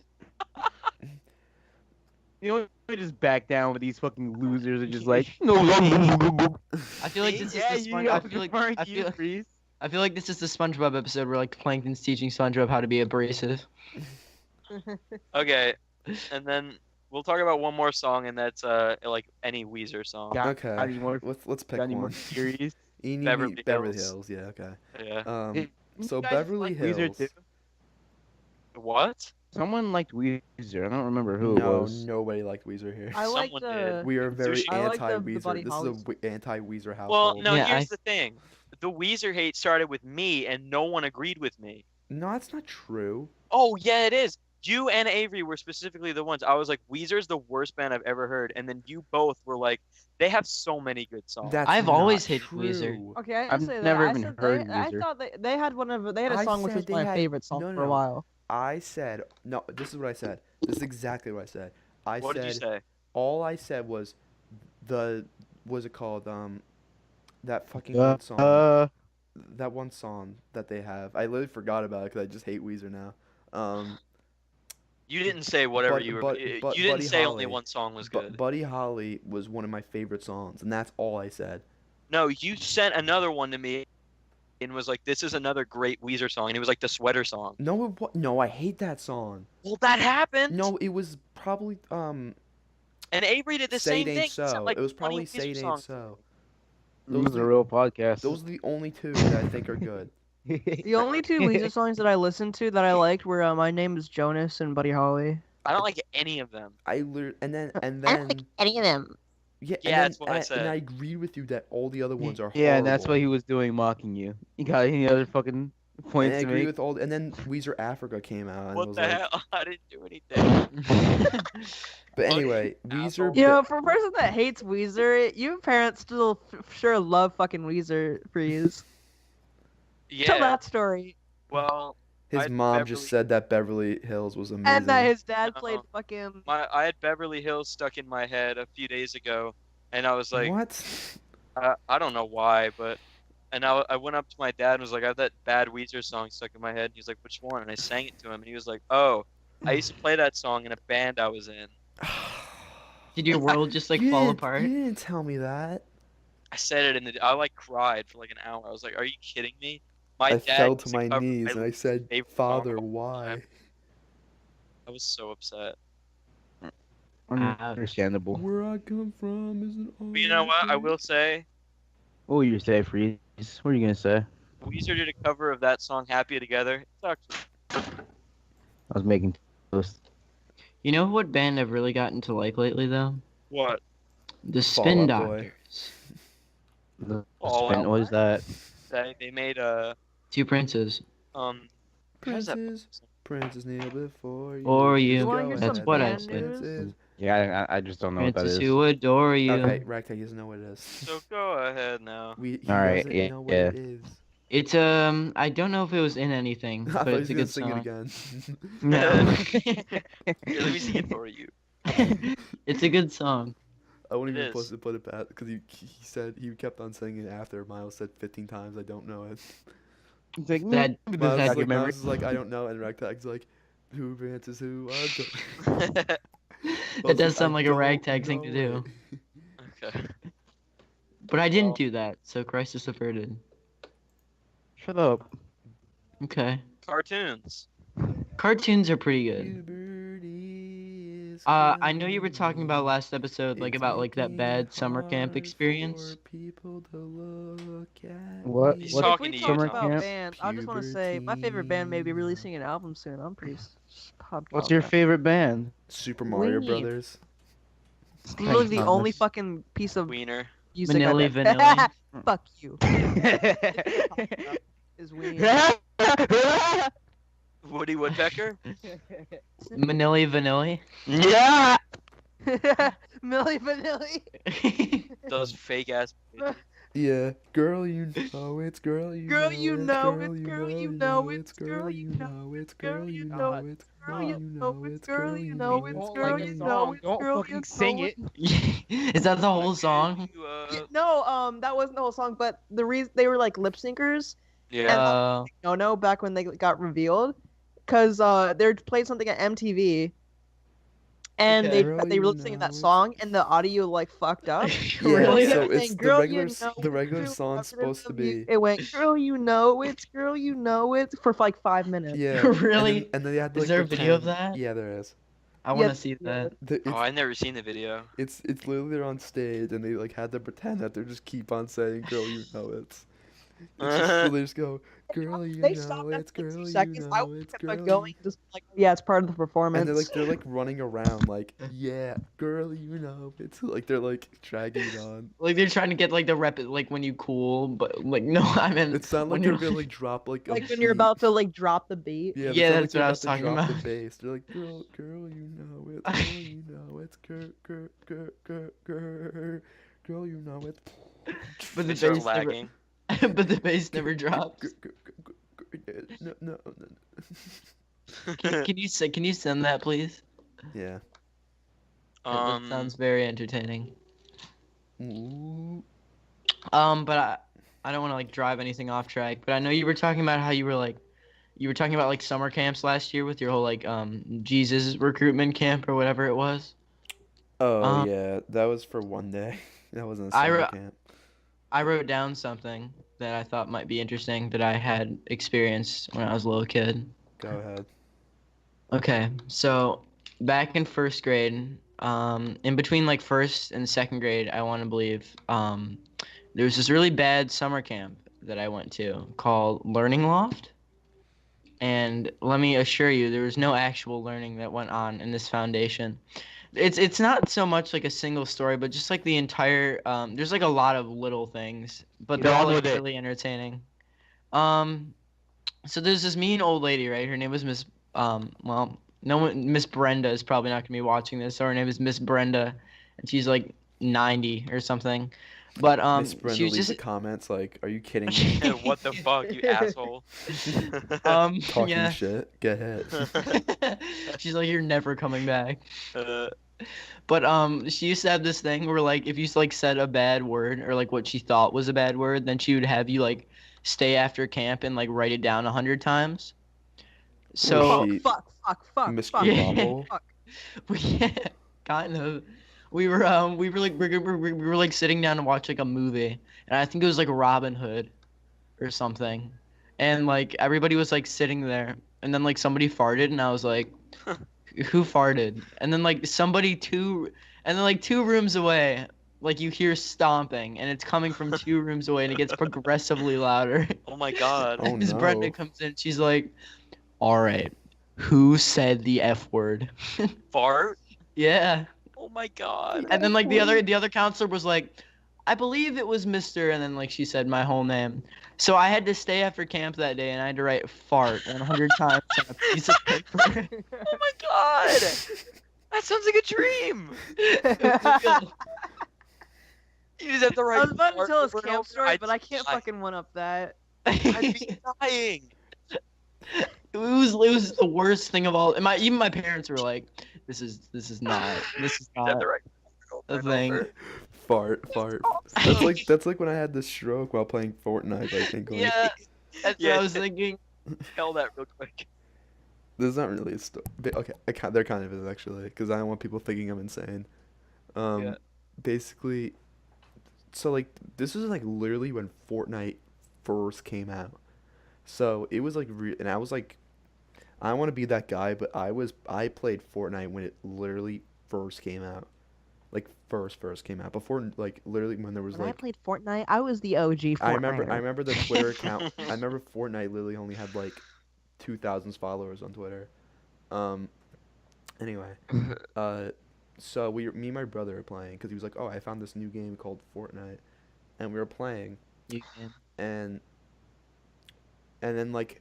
You know, we just back down with these fucking losers and just like no. I feel like this yeah, is the you Spon- know, I feel like referring I to you, feel Freeze. I feel like this is the SpongeBob episode where like Plankton's teaching SpongeBob how to be abrasive. Okay, and then we'll talk about one more song, and that's like any Weezer song. Got Okay, any more? let's pick Got any more one. theories? Beverly Beverly Hills. Hills. Yeah, okay. Yeah. Did So you guys Beverly like Weezer Hills. too? What? Someone liked Weezer. I don't remember who it No, was. nobody liked Weezer here. I like Someone the. did. We are very Sushi. I like the anti-Weezer. Buddy This Holly is a anti-Weezer household. Well, no. Yeah, Here's the thing: the Weezer hate started with me, and no one agreed with me. No, that's not true. Oh yeah, it is. You and Avery were specifically the ones. I was like, Weezer's the worst band I've ever heard, and then you both were like, they have so many good songs. That's I've always not hated Weezer. true. Okay, I didn't I've say never that. even I said heard I Weezer. thought they had they had a I song which said was they my had- favorite song no, for a no. while. I said no. This is what I said. This is exactly what I said. I What said did you say? all I said was what's it called? That fucking Uh, one song. That one song that they have. I literally forgot about it because I just hate Weezer now. You didn't say whatever But- you were. but- you but didn't Buddy say only Holly- one song was But good. Buddy Holly was one of my favorite songs, and that's all I said. No, you sent another one to me, and was like, "This is another great Weezer song," and it was like the sweater song. No, I hate that song. Well, that happened. No, it was probably and Avery did the Say same It thing. Ain't He sent, So. like, It was 20 probably Weezer Say It Ain't songs. So. This is a real podcast. Those are the only two that I think are good. The only two Weezer songs that I listened to that I liked were My Name Is Jonas and Buddy Holly. I don't like any of them. And then I don't like any of them. yeah, Yeah, and that's what I and said. I agree with you that all the other ones are Yeah, and that's what horrible. he was doing, mocking you. You got any other fucking And points I to agree make? with all. And then Weezer Africa came out, and it What was the like. hell? I didn't do anything. But anyway, Weezer. asshole. You know, for a person that hates Weezer, you parents still sure love fucking Weezer, Freeze. Tell Yeah. that story. Well, His I- mom Beverly- just said that Beverly Hills was amazing. And that his dad played No. fucking. I had Beverly Hills stuck in my head a few days ago, and I was like, what? I don't know why, but. And I went up to my dad and was like, I have that bad Weezer song stuck in my head. And he's like, which one? And I sang it to him, and he was like, oh, I used to play that song in a band I was in. Did your world just like You fall didn't- apart? You didn't tell me that. I said it I like cried for like an hour. I was like, are you kidding me? My I dad fell used to to my cover knees my and I said, favorite song "Father, of all why?" time. I was so upset. Understandable. Where I come from isn't all. But you know what? I will say, What were you say, Freeze? What are you gonna say? Weezer did a cover of that song "Happy Together." It sucks. I was making toast. You know what band I've really gotten to like lately though? What? The Spin Fall Out Boy. Doctors. The All spin Out was that? They made Two Princes. how's that? Princes kneel before you. For Just you. You wanna go hear That's some ahead, what I band said. news? Princes. Yeah, I just don't know what that Princes is. who adore you. Okay, Ragtag doesn't know what it is. So go ahead now. He Alright, doesn't know what yeah. it is. It's I don't know if it was in anything, I but thought he it's was a gonna good sing song. it again. No. Here, let me sing it for you. It's a good song. I wouldn't It even is. supposed to put it back because he said he kept on singing it after Miles said 15 times I don't know it. It's like, That Miles Jog is your like, memory. Miles is like I don't know, and Ragtag's like, who Princes who I don't. It does sound like a ragtag thing to do. Okay. But I didn't do that, so crisis averted. Shut up. Okay. Cartoons. Cartoons are pretty good. You birdie is I know you were talking about calling. last episode, like It's about like that making bad it summer camp hard experience. for people to look at What? me. He's What? talking If to we you, talk Summer about camp? bands, I just want to say my favorite band may be Puberty. releasing an album soon. I'm pretty pumped. What's about your that. favorite band? Super Mario Weenie. Brothers. It's literally the Thanks, only Thomas. fucking piece of Wiener. music Manili I've Vanilli. Fuck you. Is weird. Woody Woodpecker. Manili Vanilli. Yeah. Millie Vanilli. Those fake ass. Yeah, girl, you know it's girl, you Girl, know you it's know girl, it's you girl, know you you know know it's it's girl, you know it's girl, you know know it's Girl, girl, you you know know it's it's girl, girl, you you know know it's it's girl, girl, you you know know it's girl, you know it. Is that the whole song? No, that wasn't the whole song, but the reason they were like lip syncers, Yeah. no, back when they got revealed, because they played something at MTV, and Okay. Girl, they were you lip syncing know that it's- song, and the audio like fucked up. Yeah, Really? so Saying, it's the "Girl, regular you know the it's regular true, song's I'm supposed to gonna love you." be It went, "Girl, you know it's girl, you know it," for like 5 minutes. yeah, Really? and then they had to Is like there a video of pretend- that? Yeah, there is. I want to Yes, see yeah. that. Oh, I've never seen the video. It's literally they're on stage and they like had to pretend that they just keep on saying girl, you know it's. It's just so they just go, girl, you They know stopped after it's like 2 girl, you seconds. I know would it's kept girl. on going, just like, yeah, it's part of the performance. And they're like running around like, yeah, girl, you know it's like they're like dragging it on. Like they're trying to get like the rep, like when you cool, but like no, I mean It sounded when like they're you're gonna like drop like a like when you're beat. about to like drop the beat. Yeah, Yeah, they that's sound what I like was they're talking about to about. drop the bass. They're like, girl, you know it's girl, you know it's girl, you know it's. But They the start bass never, lagging. but the bass never drops. No. Can you send that please? Yeah. That sounds very entertaining. Ooh. But I don't want to like drive anything off track. But I know you were talking about how you were talking about like summer camps last year with your whole like Jesus recruitment camp or whatever it was. Oh yeah, that was for one day. That wasn't a I summer re- camp. I wrote down something that I thought might be interesting that I had experienced when I was a little kid. Go ahead. Okay, so back in first grade, in between like first and second grade, I want to believe, there was this really bad summer camp that I went to called Learning Loft. And let me assure you, there was no actual learning that went on in this foundation. It's not so much like a single story, but just like the entire there's like a lot of little things, but they're Get all on like with it. really entertaining. So there's this mean old lady, right? Her name was Miss well, no one Miss Brenda is probably not gonna be watching this. So her name is Miss Brenda, and she's like 90 or something. But Miss Brenda she was leaves just the comments like, "Are you kidding me? What the fuck, you asshole? Talking yeah. shit? Go ahead." She's like, you're never coming back. Uh, But she used to have this thing where like if you like said a bad word or like what she thought was a bad word, then she would have you like stay after camp and like write it down 100 times. So She- fuck, Miss fuck. Grumble. yeah, kind of. We were like sitting down to watch like a movie, and I think it was like Robin Hood, or something, and like everybody was like sitting there, and then like somebody farted, and I was like, who farted? And then like two rooms away, like you hear stomping, and it's coming from 2 rooms away, and it gets progressively louder. oh my god. Oh Miss Brenda no. comes in, she's like, all right, Who said the F word? Fart? Yeah. Oh my god. And then like the other counselor was like, I believe it was Mr. And then like she said my whole name. So I had to stay after camp that day and I had to write fart 100 times on a piece of paper. Oh my god. That sounds like a dream. It was real. You just have to write I was about to fart tell his over and camp over. story, but I I'd can't die. fucking one up that. I'd be dying. It was the worst thing of all. And even my parents were like, this is not You have to write fart a over and thing. over. Fart. That's like when I had the stroke while playing Fortnite. I think. Like, Yeah, that's Yeah. what I was thinking. Tell that real quick. There's not really a story. Okay, there kind of is actually, because I don't want people thinking I'm insane. Yeah. Basically, so like this was like literally when Fortnite first came out. So it was like, and I was like, I don't want to be that guy, but I played Fortnite when it literally first came out, like first came out before like literally when there was When I like. played Fortnite, I was the OG Fortnite. I remember the Twitter account. I remember Fortnite literally only had like 2,000 followers on Twitter. Anyway, so me and my brother were playing because he was like, "Oh, I found this new game called Fortnite," and we were playing, You can. and then like,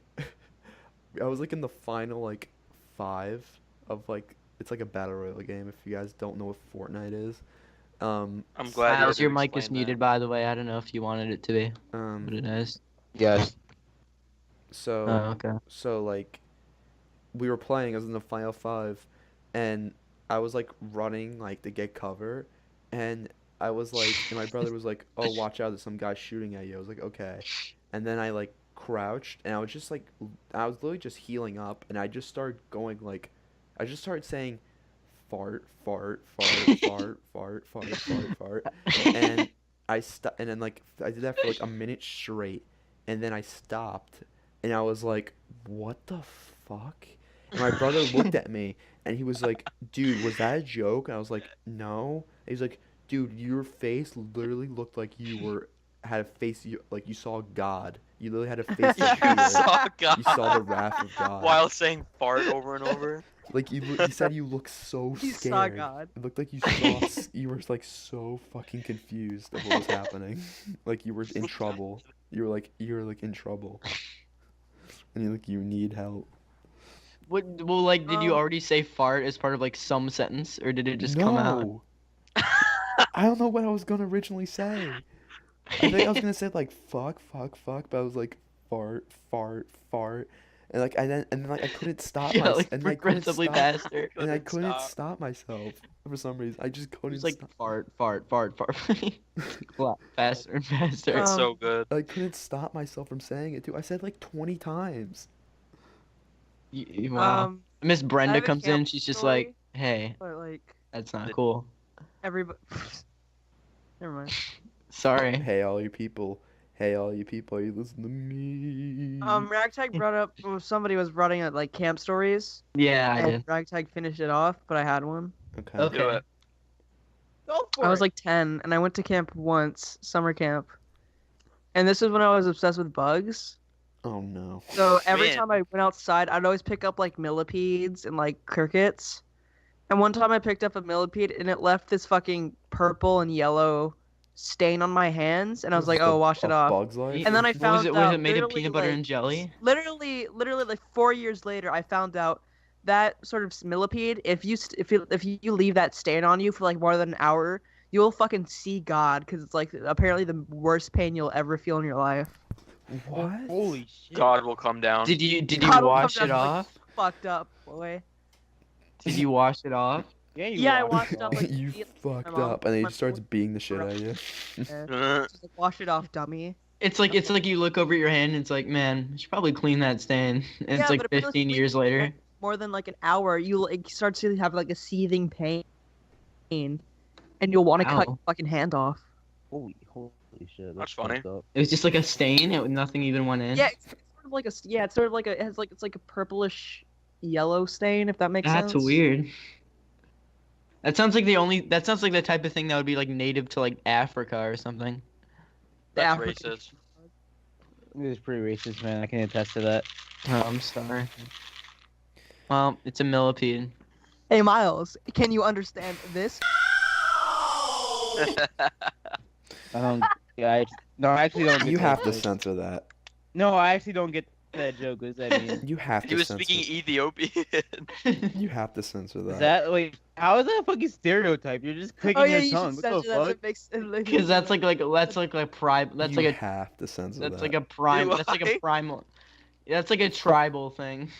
I was like in the final like 5 of like it's like a battle royale game. If you guys don't know what Fortnite is, I'm glad you Miles, had to your mic is explain muted, that. by the way. I don't know if you wanted it to be, but it is. Yes. so Oh, okay. so like we were playing. I was in the final 5, and I was like running like to get cover, and I was like, and my brother was like, "Oh, watch out! There's some guy shooting at you." I was like, "Okay," and then I like crouched, and I was just like, I was literally just healing up, and I just started going like, I just started saying, fart, fart, fart, fart, fart, fart, fart, fart, and and then like I did that for like a minute straight, and then I stopped, and I was like, "What the fuck?" And my brother looked at me and he was like, "Dude, was that a joke?" And I was like, "No." And he's like, "Dude, your face literally looked like had a face like you saw God. You literally had a face of You fear. saw God You saw the wrath of God." while saying fart over and over. Like he said you looked so He scared. saw God. It looked like you were like so fucking confused of what was happening. Like you were in trouble. You were like in trouble. And you need help. Well, like, did you Um, already say fart as part of like some sentence, or did it just come out? No. I don't know what I was gonna originally say. I think I was gonna say like fuck, but I was like fart, fart, fart, and like and then like I couldn't stop Yeah, like and I couldn't progressively stop, faster. and I Couldn't couldn't stop. stop myself for some reason. I just It couldn't was like stop. fart. Wow, faster and faster. It's Um, so good. I couldn't stop myself from saying it too. I said like 20 times. Wow. Miss I Brenda have a comes in. camp She's just story. like, "Hey, But like that's not cool. everybody. Never mind. Sorry." Hey all you people. Hey all you people, you listen to me. Ragtag brought up somebody was running at like camp stories, Yeah, I and did. Ragtag finished it off, but I had one. Okay. Okay. Do it. Go for I was it. like 10, and I went to camp once, summer camp, and this is when I was obsessed with bugs. Oh no. So every Man. time I went outside, I'd always pick up like millipedes and like crickets. And one time I picked up a millipede, and it left this fucking purple and yellow stain on my hands, and I was like, Just "Oh, wash it off." Bug's life? And then I Was found it out made of literally, peanut butter like, and jelly? literally like 4 years later, I found out that sort of millipede, if you leave that stain on you for like more than an hour, you'll fucking see God, because it's like apparently the worst pain you'll ever feel in your life. What? Holy shit. God will come down. Did you God will wash come it down, like, off? Fucked up, boy. Did you wash it off? Yeah, I washed up like You immediately. fucked mom up, and then he went just starts to- beating the shit out of you. Just like, wash it off, dummy. It's like you look over your hand and it's like, man, I should probably clean that stain. And Yeah, it's like but if it was 15 years later. More than like an hour, you like start to have like a seething pain, and you'll want to cut Ow. your fucking hand off. Holy shit. That's funny. fucked up. It was just like a stain. Nothing even went in. Yeah, it's sort of like it's sort of like it's like a purplish yellow stain, if that makes That's sense. weird. That sounds like the type of thing that would be like native to like Africa or something. That's African- racist. It was pretty racist, man. I can attest to that. Oh, I'm sorry. Well, it's a millipede. Hey Miles, can you understand this? I don't. Yeah, no, I actually don't get You that have to joke. censor that. No, I actually don't get that joke. What does that mean? You have He to was censor. speaking Ethiopian. You have to censor that. Is that wait? How is that a fucking stereotype? You're just clicking Oh yeah, your you tongue. should What the censor that. fuck? It makes Because that's like a prime. That's you like a have to censor that's that. like a prime. Do That's like I? a primal. That's like a tribal thing.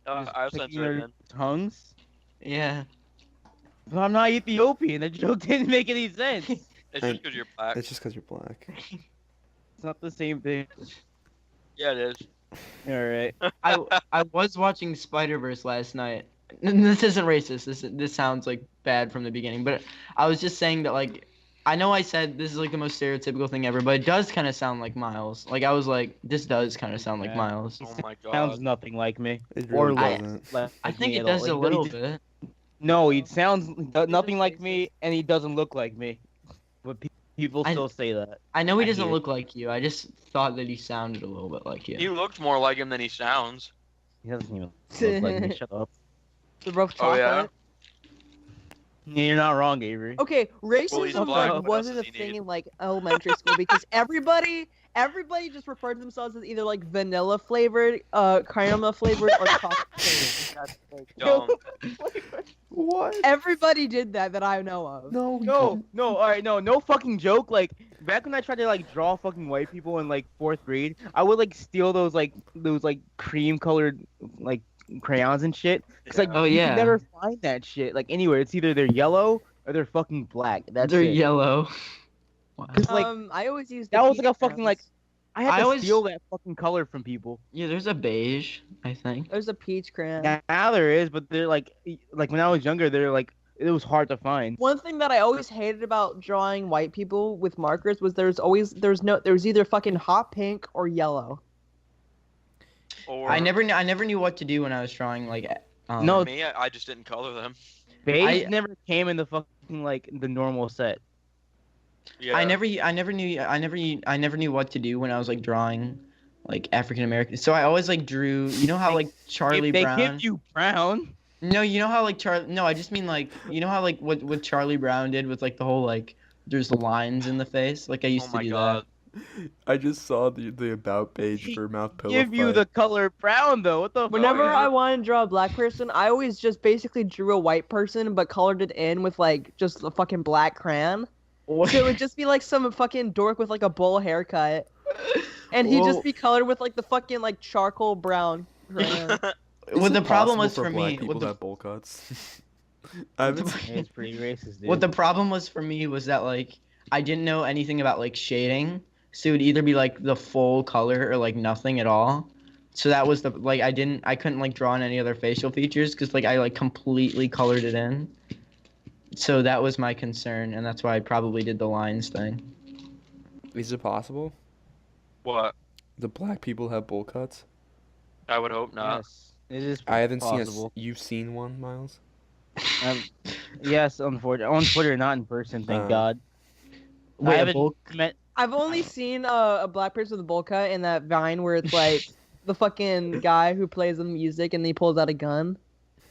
Just I'll clicking censor it your then. tongues. Yeah. But I'm not Ethiopian. That joke didn't make any sense. It's It's just because you're black. It's just because you're black. not the same thing. Yeah, it is. All right. I was watching Spider-Verse last night. This isn't racist. This sounds like bad from the beginning, but I was just saying that like I know I said this is like the most stereotypical thing ever, but it does kind of sound like Miles. Like I was like, this does kind of sound like Yeah. Miles. Oh my Sounds god. nothing like me. It Or really like, doesn't. like I think me it at all. does a Like, little bit. No, he sounds nothing like racist. me, and he doesn't look like me. But people I- still say that. I know he I doesn't hate it. look like you. I just thought that he sounded a little bit like you. He looked more like him than he sounds. He doesn't even look like me. Shut up. The rough Oh, chocolate. yeah? Yeah, you're not wrong, Avery. Okay, Well, he's racism black, like what wasn't else a does he thing need? in like elementary school because everybody just referred to themselves as either like vanilla flavored, caramel flavored, or chocolate flavored. That's, like, Dumb. What? everybody did that I know of. No, you No, didn't. no, all right, no fucking joke. Like back when I tried to like draw fucking white people in like 4th grade, I would like steal those cream colored like crayons and shit. Cause like Oh, you yeah. can never find that shit like anywhere. It's either they're yellow or they're fucking black. That's They're it. yellow. Wow. Cause like I always used that the was like a peach fucking like crayons. I had I to always- steal that fucking color from people. Yeah, there's a beige, I think. There's a peach crayon. Now there is, but they're like when I was younger, they're like it was hard to find. One thing that I always hated about drawing white people with markers was there was either fucking hot pink or yellow. Or I never knew what to do when I was drawing like. No, for me, I just didn't color them. beige never came in the fucking like the normal set. Yeah. I never knew what to do when I was like drawing like African American. So I always like drew. You know how like Charlie if they Brown. give you brown. No, you know how like Charlie. No, I just mean like you know how like what Charlie Brown did with like the whole like there's lines in the face. Like I used Oh to my do god. I just saw the about page for Mouth Pillow. Give you the color brown though. What the? Whenever fuck? I wanted to draw a black person, I always just basically drew a white person but colored it in with like just a fucking black crayon. So it would just be like some fucking dork with like a bowl haircut. And he'd Whoa. just be colored with like the fucking like charcoal brown crayon. What the problem was for black me. people What to the, have bowl cuts. I haven't seen- It's pretty racist, dude. what the problem was for me was that like I didn't know anything about like shading, so it would either be like the full color or like nothing at all. So that was the like I couldn't like draw on any other facial features because like I like completely colored it in. So that was my concern, and that's why I probably did the lines thing. Is it possible? What? The black people have bowl cuts? I would hope not. Yes, it is. I haven't possible. seen. You've seen one, Miles? Yes, unfortunately, on Twitter, not in person. Thank God. Wait, I a haven't bowl- met. I've only seen a black person with a bowl cut in that Vine where it's like the fucking guy who plays the music and he pulls out a gun.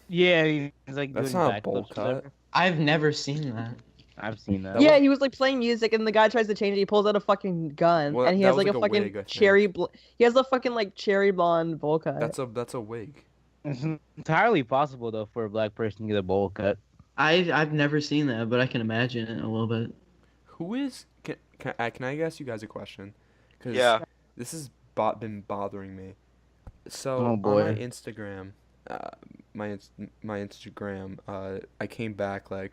Yeah, he's like That's doing not a bowl backflips or cut. whatever. I've never seen that. I've seen that. Yeah, he was like playing music and the guy tries to change it. He pulls out a fucking gun Well, and he that has was like a like a fucking wig, I think. cherry. He has a fucking like cherry blonde bowl cut. That's a wig. It's entirely possible though for a black person to get a bowl cut. I've never seen that, but I can imagine it a little bit. Who is? Can I ask you guys a question? 'Cause Yeah. This has been bothering me. So Oh, on boy. my Instagram, my Instagram, I came back like.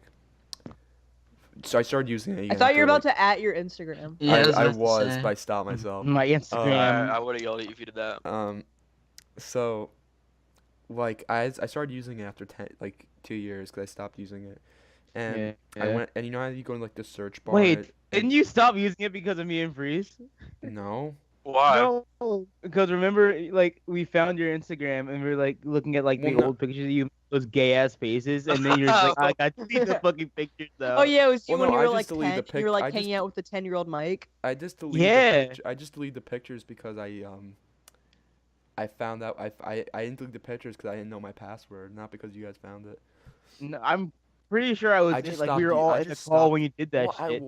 So I started using it. I again thought you were after, about to at your Instagram. Yeah, I about to was, say. but I stopped myself. My Instagram. I would have yelled at you if you did that. So, like I started using it after 2 years because I stopped using it, and Yeah. I went and you know how you go in like the search bar. Wait, didn't you stop using it because of me and Freeze? No. Why? No, because remember, like we found your Instagram and we were like looking at like the Well, no. old pictures of you, those gay ass faces, and then you're just like, I got to see the fucking pictures though. Oh yeah, it was you Well, when no, you I were like just deleted 10. the You were pic- like I hanging just- out with the 10-year-old Mike. I just deleted. Yeah. I just deleted the pictures because I found out I didn't delete the pictures because I didn't know my password, not because you guys found it. No, I'm pretty sure I was I just like stopped we were u- all I in the just call stopped- when you did that well, shit.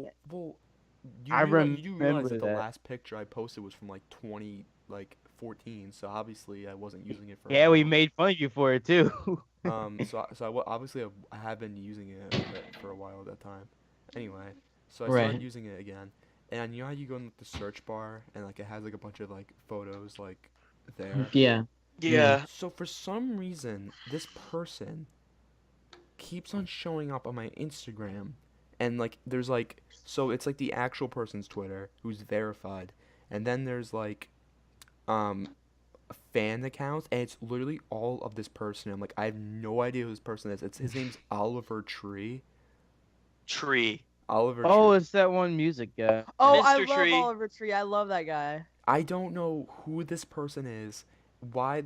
I you do realize remember that the that. last picture I posted was from like 2014, so obviously I wasn't using it for a Yeah, we while. made fun of you for it too. Obviously I have been using it for a while at that time. Anyway, so I Right. started using it again, and you know how you go in the search bar and like it has like a bunch of like photos like there. Yeah. Yeah. So for some reason, this person keeps on showing up on my Instagram, and like there's like so it's like the actual person's Twitter who's verified, and then there's like fan accounts, and it's literally all of this person. I'm like, I have no idea who this person is. His name's Oliver Tree. Tree. Oliver Oh, Tree. it's that one music guy. Oh, I Mr. love Tree. Oliver Tree. I love that guy. I don't know who this person is. Why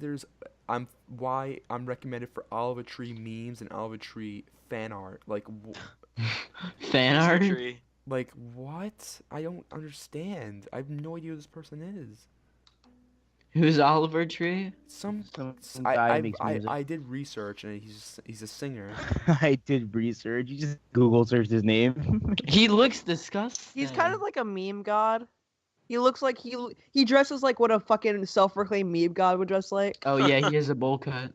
I'm recommended for Oliver Tree memes and Oliver Tree fan art. Like Fan Mr. art. Tree. like what? I don't understand. I have no idea who this person is. Who's Oliver Tree? Some guy makes music. I did research, and he's a singer. I did research. You just Google searched his name. He looks disgusting. He's kind of like a meme god. He looks like he dresses like what a fucking self-proclaimed meme god would dress like. Oh yeah, he has a bowl cut.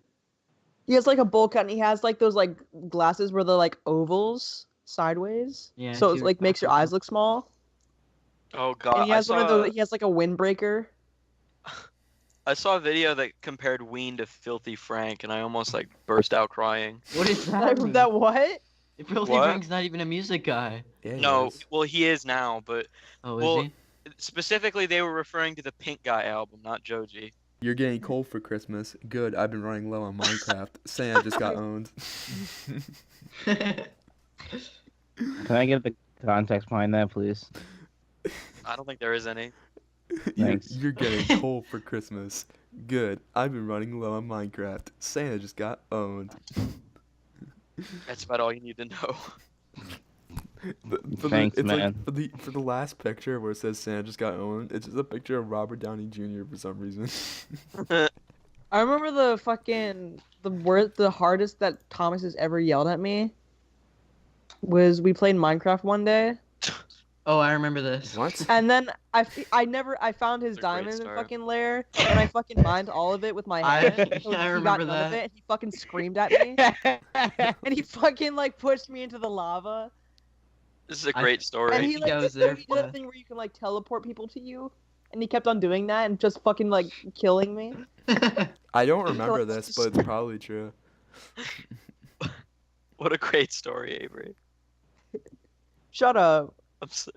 He has like a bowl cut, and he has like those like glasses where they're like ovals sideways. Yeah, So I it see like what makes your you're eyes look small. Oh god. And he has one of those. He has like a windbreaker. I saw a video that compared Ween to Filthy Frank, and I almost like burst out crying. What is that? mean? That what? Filthy What? Frank's not even a music guy. Yeah, he No, is. well he is now, but Oh, is Well, he? specifically they were referring to the Pink Guy album, not Joji. You're getting cold for Christmas. Good. I've been running low on Minecraft. Santa just got owned. Can I get the context behind that, please? I don't think there is any. Thanks. You're getting cold for Christmas. Good. I've been running low on Minecraft. Santa just got owned. That's about all you need to know. Thanks, it's man. Like for the last picture where it says Santa just got owned, it's just a picture of Robert Downey Jr. for some reason. I remember the hardest that Thomas has ever yelled at me was we played Minecraft one day, Oh, I remember this. What? and then I found his It's a great diamond story. fucking lair, and I fucking mined all of it with my I- hand. So I he remember got none of that. it, and he fucking screamed at me, and he fucking like pushed me into the lava. This is a I- great story. And he think I like was did there he for did that. that thing where you can like teleport people to you, and he kept on doing that and just fucking like killing me. I don't remember Like, this, just- but it's probably true. What a great story, Avery. Shut up. I'm so...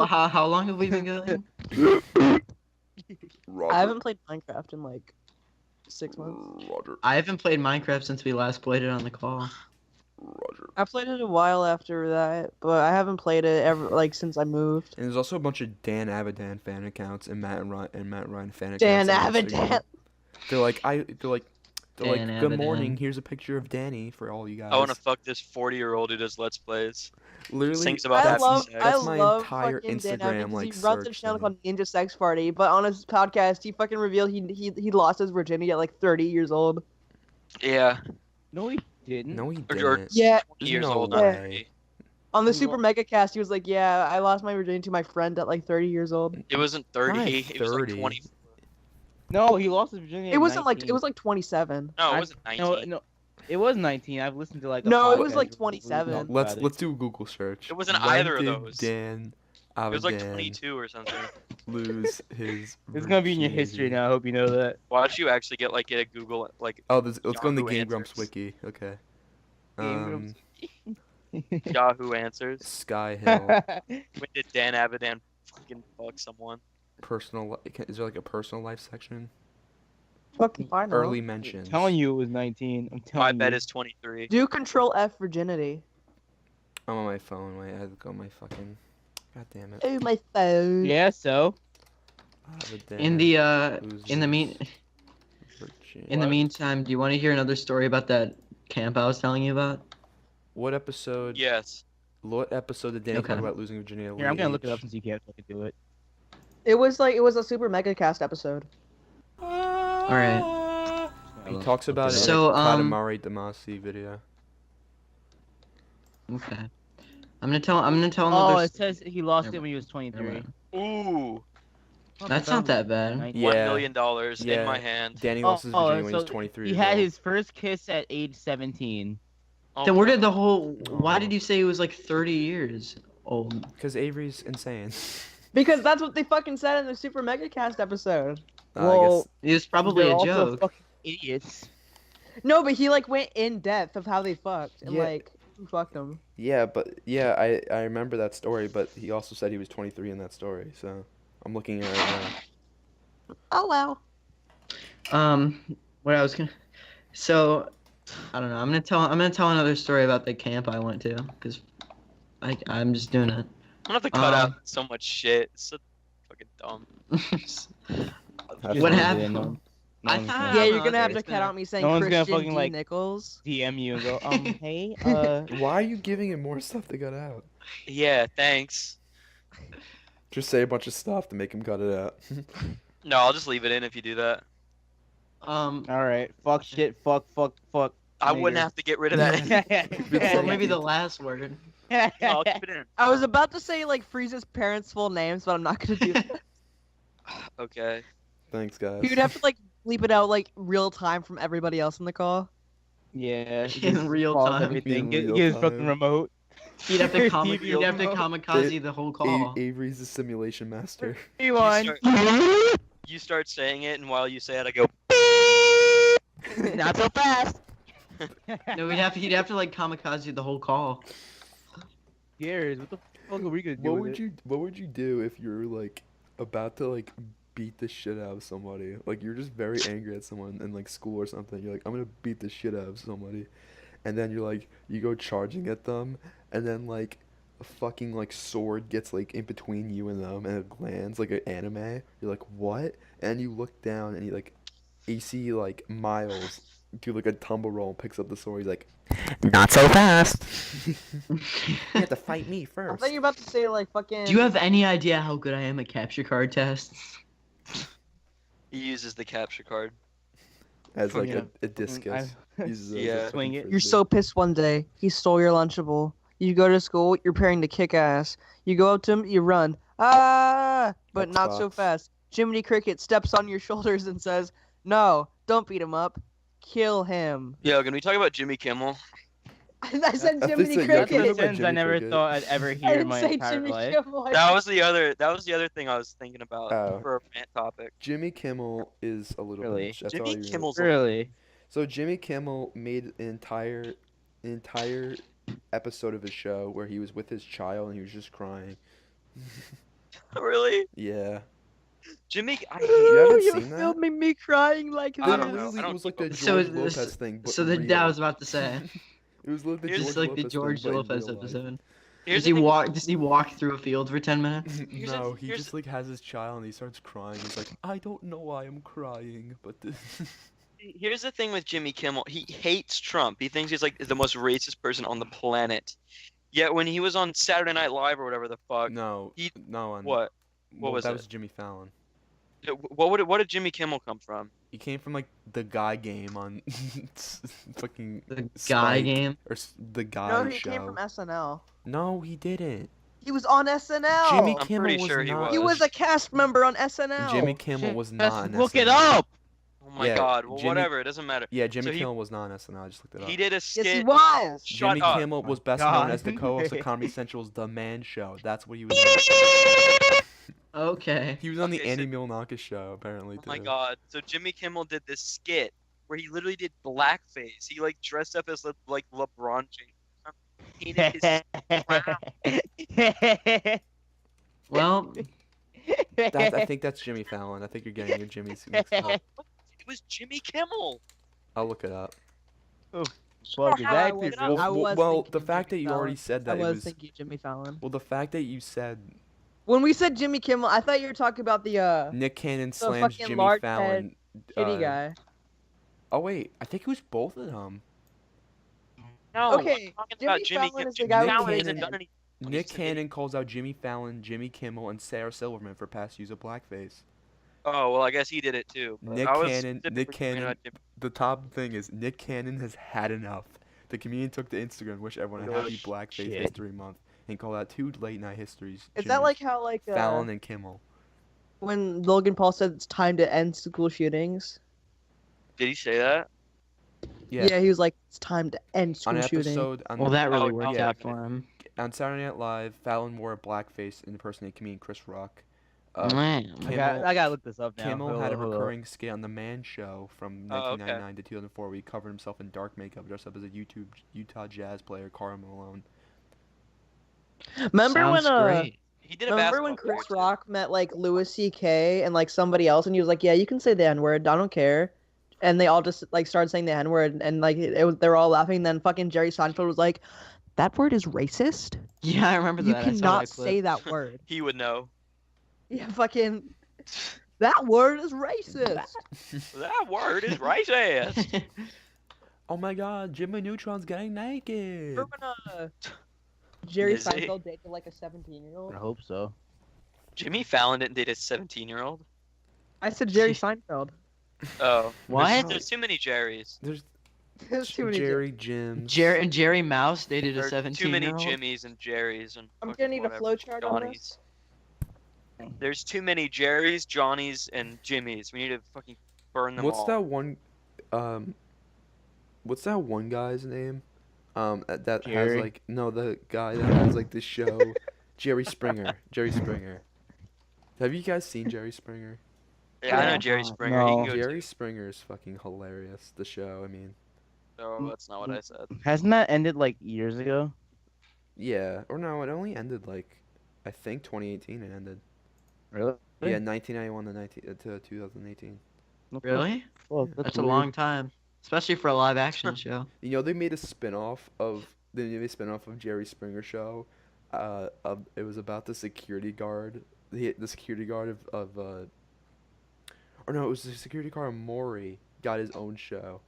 how long have we been going? Roger. I haven't played Minecraft in like 6 months. Roger. I haven't played Minecraft since we last played it on the call. Roger. I played it a while after that, but I haven't played it ever like since I moved. And there's also a bunch of Dan Avidan fan accounts and Matt Ryan fan accounts. Dan on Instagram. Avidan. They're like Dan good Avidan. morning. Here's a picture of Danny for all you guys. I want to fuck this 40-year-old who does Let's Plays. Literally, Sings about that's, sex. that's my fucking entire Dan Avidan Instagram 'cause like he runs a search channel thing. called Ninja Sex Party, but on his podcast he fucking revealed he lost his virginity at like 30 years old. Yeah. No, he didn't. No, he Or- didn't. Yeah, 20 years No old, way. not 30. on the He Super Mega Cast he was like, "Yeah, I lost my virginity to my friend at like 30 years old." It wasn't 30. Not It was like 30. 20. No, he lost his virginity. It at wasn't like 19. it was like 27. No, it I- wasn't 19. No, it was 19. I've listened to like. A No, it was podcast like where 27. we talk Let's about let's do a Google search. It wasn't When either of did those. Dan It was like Avidan 22 or something. lose his. It's gonna be in your history now. I hope you know that. Watch you actually get a Google like Oh, let's go in the Yahoo Game Grumps Answers. wiki. Okay. Game Yahoo Answers. Sky Hill When did Dan Avidan fucking fuck someone? personal. Is there like a personal life section? Fucking fine. Early I'm mentions. telling you, it was 19. I'm telling My you. bet is 23. Do Control F virginity. I'm on my phone. Wait, I have to go on my fucking. God damn it. Oh my phone. Yeah. So. Avidan In the loses in the virginity. meantime, do you want to hear another story about that camp I was telling you about? What episode? Yes. What episode did Danny Okay. talk about losing virginity? Here, I'm gonna look it up since you can't fucking do it. It was a super mega cast episode. All right. He talks about it in So, a Katamari Damacy video. Okay. I'm gonna tell Oh, another. it says he lost Never it when he was Never 23. mind. Ooh, That's not that bad. Nice. Yeah. $1 million Yeah. in my hand. Danny lost his virginity when he was 23 He years had old. his first kiss at age 17. Oh, Then where God. did the whole? Why Aw. did you say he was like 30 years old? Because Avery's insane. Because that's what they fucking said in the super mega cast episode. I guess It was probably They're a also joke. fucking idiots. No, but he like went in depth of how they fucked and Yeah. like who fucked them. Yeah, but yeah, I remember that story, but he also said he was 23 in that story, so I'm looking at it now. Oh wow. What I was gonna. So, I don't know. I'm gonna tell another story about the camp I went to, cause I'm just doing it. I'm gonna have to cut Um, out so much shit. It's so fucking dumb. Have What fun. happened? No I one's thought- gonna Yeah, don't you're know, gonna have it's to been cut a- out me saying no one's gonna Christian fucking, D. like- Nichols. DM you and go, hey, Why are you giving him more stuff to cut out? Yeah, thanks. Just say a bunch of stuff to make him cut it out. No, I'll just leave it in if you do that. alright, fuck shit, fuck. I wouldn't have to get rid of that. Or maybe the last word. No, I'll keep it in. I was about to say like Frieza's parents' full names, but I'm not gonna do that. Okay. Thanks, guys. You'd have to like bleep it out like real time from everybody else in the call. Yeah, In just real pause time. Everything. In Get real his fucking time. remote. You'd have to Your kamikaze. TV You'd have to remote. kamikaze the whole call. Avery's the simulation master. Rewind. You start saying it, and while you say it, I go. Not so fast. No, he'd have to like kamikaze the whole call. Gears, what the fuck are we gonna do? What would you do if you're like about to like beat the shit out of somebody? Like you're just very angry at someone in like school or something. You're like, I'm gonna beat the shit out of somebody, and then you're like, you go charging at them, and then like a fucking like sword gets like in between you and them, and it lands like an anime. You're like, what? And you look down and you see like Miles do like a tumble roll and picks up the sword. He's like, not so fast. You have to fight me I first. thought you were about to say like fucking. Do you have any idea how good I am at capture card tests? He uses the capture card. As like Yeah. a discus. Uses it as a Yeah. fucking Swing it. You're frisbee. so pissed one day. He stole your Lunchable. You go to school. You're preparing to kick ass. You go up to him. You run. Ah! But not so Xbox. fast. Jiminy Cricket steps on your shoulders and says, "No, don't beat him up. Kill him." Yo, can we talk about Jimmy Kimmel? I said I Jiminy think so, yeah, Cricket. talk about Sentence I Jimmy never Cricket. thought I'd ever I hear in didn't my say entire Jimmy life. Kimmel. That was the other thing I was thinking about Oh. for a rant topic. Jimmy Kimmel is a little Really? bitch. That's all Jimmy you Kimmel's Really? So Jimmy Kimmel made an entire episode of his show where he was with his child and he was just crying. Really? Yeah. Jimmy, I You hate haven't You're seen that? filming me crying like I It don't know. literally I don't was like keep the up So George this- Lopez thing, but So the real. I was about to say. It was like the Here's George It's like the Lopez George thing, but in Lopez real life. episode. Here's Does the he thing- walk? Does he walk through a field for 10 minutes? Here's the- No, he here's just like has his child and he starts crying. He's like, I don't know why I'm crying, but this. Here's the thing with Jimmy Kimmel. He hates Trump. He thinks he's like the most racist person on the planet. Yet when he was on Saturday Night Live or whatever the fuck, No, he- no one. what? Well, was that it? was Jimmy Fallon. What did Jimmy Kimmel come from? He came from like the guy game on fucking The guy Spike, game. or the guy No, he show. came from SNL. No, he didn't. He was on SNL. Jimmy I'm Kimmel pretty was sure he not. He was a cast member on SNL. Jimmy Kimmel was not. Just on look it SNL. up. Oh my Yeah, god. Well, Jimmy- whatever. It doesn't matter. Yeah, Jimmy So he- Kimmel was not on SNL. I just looked it up. He did a Yes, he skit. was. Shut Jimmy up. Kimmel was My best known God. as the co-host of Comedy Central's The Man Show. That's what he was on. Okay. He was on the Okay, so- Andy Milonakis show, apparently, Oh my too. god. So Jimmy Kimmel did this skit where he literally did blackface. He like dressed up as like LeBron James. Painted his Well, I think that's Jimmy Fallon. I think you're getting your Jimmy's mixed up. It was Jimmy Kimmel. I'll look it up. Fuck, is I that was- actually I real? was Well, thinking the fact that Jimmy you already Fallon. said I that it was was. thinking Jimmy Fallon. Well, the fact that you said When we said Jimmy Kimmel, I thought you were talking about the Nick Cannon the slams fucking Jimmy large Fallon. shitty guy. Oh wait, I think it was both of them. No. Okay, I'm talking Jimmy about Jimmy Fallon is the Jimmy guy with Fallon the hasn't redhead. done any. Nick Cannon calls out Jimmy Fallon, Jimmy Kimmel, and Sarah Silverman for past use of blackface. Oh well, I guess he did it too. But Nick I was Cannon. specifically talking about Jimmy. The top thing is Nick Cannon has had enough. The comedian took to Instagram, wish everyone a happy Blackface Shit. History Month, and called out 2 late night histories. Is Jimmy that like how like Fallon and Kimmel? when Logan Paul said it's time to end school shootings? Did he say that? Yeah, he was like, it's time to end On school an shooting. episode, Well, that really Oh, worked yeah. out for him. on Saturday Night Live, Fallon wore a blackface and impersonated comedian Chris Rock. Man. Kimmel- I gotta look this up now. Kimmel Hold had a up, hold up. recurring skit on The Man Show from Oh, okay. 1999 to 2004 where he covered himself in dark makeup, dressed up as a Utah Jazz player, Karl Malone. Remember Sounds when great. He did a remember when basketball Chris player, too. Rock met like Louis C.K. and like somebody else, and he was like, "Yeah, you can say the N word. I don't care." And they all just like started saying the N word, and like they were all laughing. Then fucking Jerry Seinfeld was like, "That word is racist. Yeah, I remember You that. I saw cannot that clip. say that word." He would know. Yeah, fucking. That word is racist. That word is racist. Oh my God, Jimmy Neutron's getting naked. Remember when Jerry Is he? Seinfeld dated like a 17-year-old? I hope so. Jimmy Fallon didn't date a 17-year-old. I said Jerry Seinfeld. Oh, What? There's too many Jerrys. There's There's too many. Jerry, Jim. Jerry Mouse dated a There are 17 too many year old. Jimmys and Jerrys and. I'm fucking gonna need a whatever, flowchart on Johnnies. this. There's too many Jerrys, Johnnies, and Jimmys. We need to fucking burn them What's all. that one? What's that one guy's name? That has Jerry? like the guy that has like the show, Jerry Springer. Jerry Springer. Have you guys seen Jerry Springer? Yeah, I know Yeah. Jerry Springer. He No. can go Jerry Springer is fucking hilarious. The show, I mean. Oh, that's not what I said. Hasn't that ended like years ago? Yeah, or no, it only ended like, I think 2018 it ended. Really? Yeah, 1991 to 2018. Really? Well, That's a long time, especially for a live action show. You know, they made a spin-off of Jerry Springer show. It was about the security guard, the security guard or no, it was the security guard of Maury got his own show.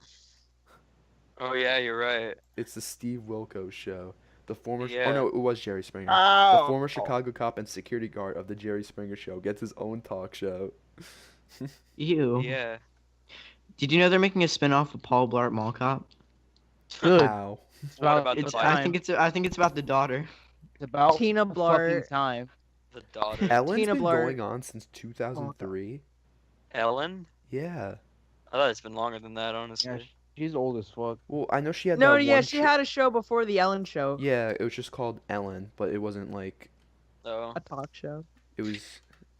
Oh yeah, you're right. It's the Steve Wilkos show. The former, Yeah. oh no, it was Jerry Springer. Oh. The former Chicago cop and security guard of the Jerry Springer show gets his own talk show. Ew. Yeah. Did you know they're making a spin-off of Paul Blart Mall Cop? Good. Wow. What about the It's, daughter? I think it's about the daughter. It's about Tina fucking Blart. time. The daughter. Ellen's Tina been Blart. going on since 2003. Ellen? Yeah. I thought it's been longer than that, honestly. Yeah, she's old as fuck. Well, I know she had No, that yeah, one she show- had a show before the Ellen Show. Yeah, it was just called Ellen, but it wasn't like So A talk show. it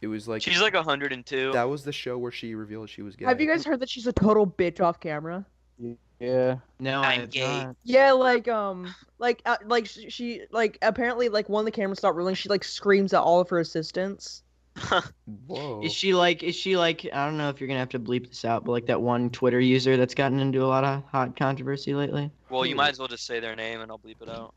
was like she's like 102. that was the show where she revealed she was gay. Have you guys heard that she's a total bitch off camera? Yeah. No, I'm I have gay. not. Yeah, she apparently like when the camera stopped rolling, she like screams at all of her assistants. Whoa. Is she like I don't know if you're gonna have to bleep this out, but like that one Twitter user that's gotten into a lot of hot controversy lately? Well, you might as well just say their name and I'll bleep it out.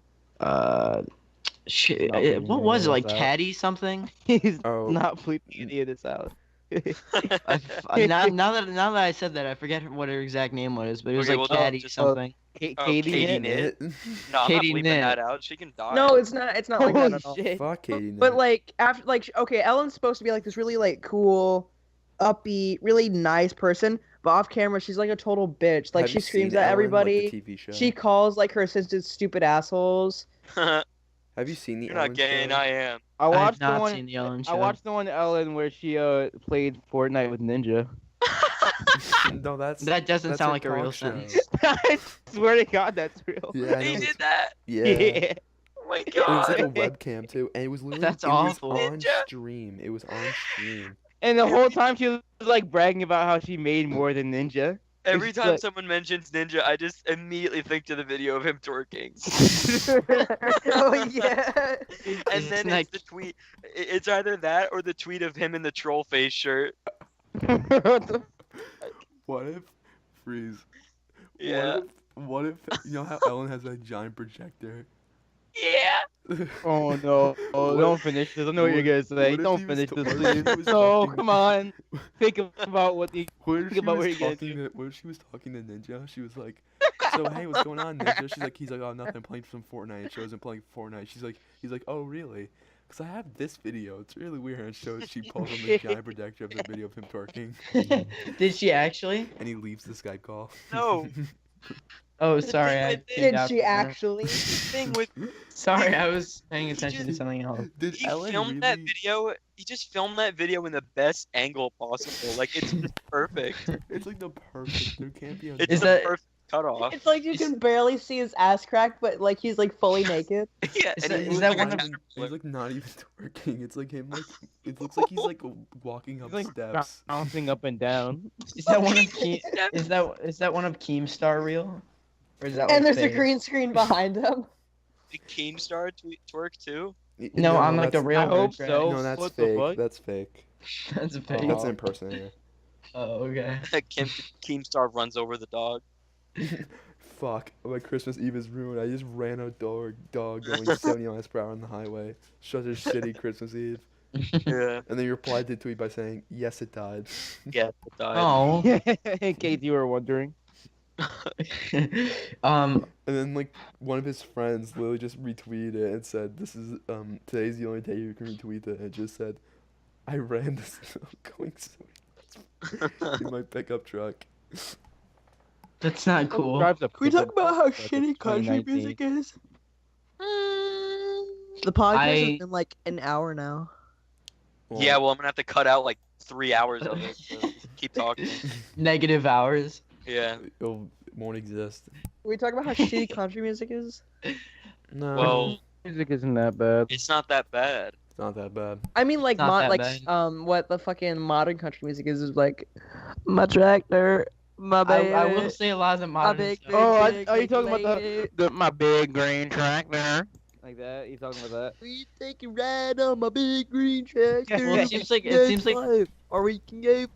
What was it, like Bleep this out. Caddy something? He's Oh. not bleeping any of this out. Now that I said that, I forget what her exact name was, but it was Okay, like well, Caddy just- something. Oh, Katie. Katie Knit? Knit? No, I'm Katie not bleeping Knit. that out. She can die. No, it's not like that at all. Holy shit. Fuck Katie. But Knit. like after okay, Ellen's supposed to be like this really like cool, upbeat, really nice person, but off camera she's like a total bitch. Like Have she you screams seen at Ellen, everybody. like the TV show? She calls like her assistants stupid assholes. Have you seen the You're Ellen not gay show? and I am. I I have watched the not one. seen the Ellen show. I watched the one Ellen where she played Fortnite with Ninja. No, That doesn't that's sound her like a real talk show. sentence. I swear to God, that's real. Yeah, I He know. did that. Yeah. Yeah. Oh my It was like a god. webcam too, and it was literally That's it was awful. on Ninja. stream. It was on stream. And the whole time she was like bragging about how she made more than Ninja. Every It's time like- someone mentions Ninja, I just immediately think to the video of him twerking. Oh yeah. And then it's the tweet. It's either that or the tweet of him in the troll face shirt. What the What if freeze? Yeah. What if you know how Ellen has that giant projector? Yeah. Oh no! Oh, What- don't finish this. I know what you're gonna say. what if Don't he was finish t- this, what if please. he was No, talking- come on. Think about what the. What if Think she about was where you're talking to, what if she was talking to Ninja? She was like, So hey, what's going on, Ninja? He's like, oh, nothing, playing some Fortnite. It shows him playing Fortnite. He's like, oh, really? Because I have this video. It's really weird. And it shows she pulls on the giant projector of the video of him twerking. Did she actually? And he leaves the Skype call. No. Oh, sorry. I Did tuned Did out she for a minute. actually? Thing with Sorry, I was paying attention to something else. Did he Ellen filmed that really? video. He just filmed that video in the best angle possible. Like it's just perfect. It's like the perfect. There can't be a. It's Is the that- perfect cutoff. It's like you can barely see his ass crack, but like he's like fully naked. Yeah, Is and that- he is moves that like one a of- stripper. He's like not even twerking. It's like him like. It looks like he's like walking up He's like steps. bouncing up and down. Is that one of is that one of Keemstar reel? Or is that And like there's a fake? green screen behind him. Did Keemstar twerk too? No, on like the that's- real. I hope version. so. No, that's What the fake. fuck? That's fake. That's fake. That's an impersonator. Oh, okay. Keemstar runs over the dog. Fuck. My Christmas Eve is ruined. I just ran a dog going 70 miles per hour on the highway. Such a shitty Christmas Eve. Yeah. And then you replied to the tweet by saying, yes, it died. Yeah, it died. Oh. In case you were wondering. Um. And then like one of his friends literally just retweeted it and said, "This is today's the only day you can retweet it." And it just said, "I ran this going in my pickup truck." That's not cool. Drives a Can we talk pickup about how truck, shitty it's country 2019. music is? The podcast I- has been like an hour now. Yeah, well, I'm gonna have to cut out like 3 hours of it. So just keep talking. Negative hours. Yeah. it won't exist. Can we talk about how shitty country music is? No, Well, Music isn't that bad. it's not that bad. it's not that bad. I mean, like, Not that bad. what the fucking modern country music is like, my tractor, my baby. I will say a lot of the my modern big, stuff. Oh, big, are you big talking about lady. my big green tractor? Like that? You talking about that? We take a ride on my big green tractor. Well, it seems like- or we can go.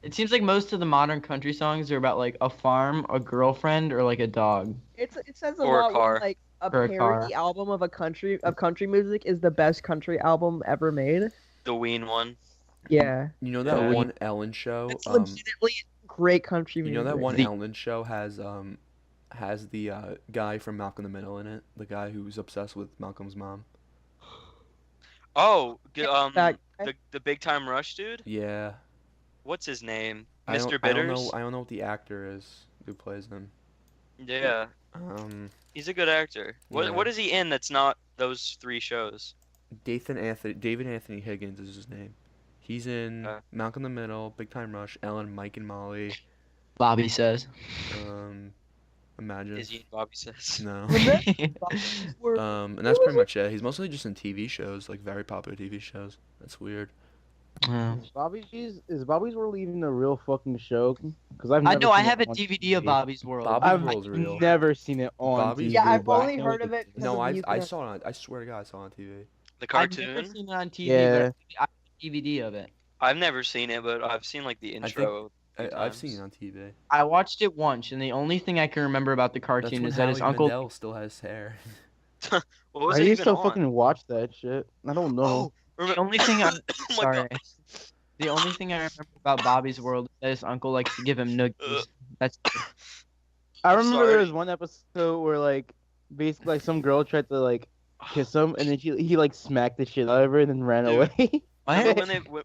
It seems like most of the modern country songs are about like a farm, a girlfriend, or like a dog. It says a Or a lot car. when, like a Or a parody car. album of country music is the best country album ever made. The Ween one. Yeah, You know that Yeah. one Ellen show? it's legitimately great country You music. know that one The- Ellen show has the guy from Malcolm in the Middle in it? The guy who's obsessed with Malcolm's mom. Oh, That- the Big Time Rush dude. Yeah. What's his name? I don't- Mr. Bitters. I don't know what the actor is who plays him. Yeah, he's a good actor. Yeah. What is he in that's not those 3 shows? David Anthony Higgins is his name. He's in Malcolm in the Middle, Big Time Rush, Ellen, Mike and Molly. Bobby says. Imagine. Is he in Bobby Says? No. Were- And that's pretty much it. He's mostly just in TV shows, like very popular TV shows. That's weird. Is Bobby's World even a real fucking show? Because I've I never know. I seen it have a on DVD of TV. Bobby's World. Bobby's I've World's real. never seen it on Bobby's TV. Yeah, I've but I only know heard it's of it. a- No, Because of I YouTube. saw it on. I swear to God, I saw it on TV. The I've cartoon? never seen it on TV, Yeah. but I have a DVD of it. I've never seen it, but I've seen like the think intro. I've seen it on TV. I watched it once, and the only thing I can remember about the That's cartoon when is that his Howie uncle. Mandel still has hair. What was I it used even to on? fucking watch that shit. I don't know. Oh, The only thing I oh my sorry. God. The only thing I remember about Bobby's World is that his uncle likes to give him Ugh. noogies. That's I I'm remember there sorry. was one episode where like basically like some girl tried to like kiss him and then he like smacked the shit out of her and then ran Dude. away.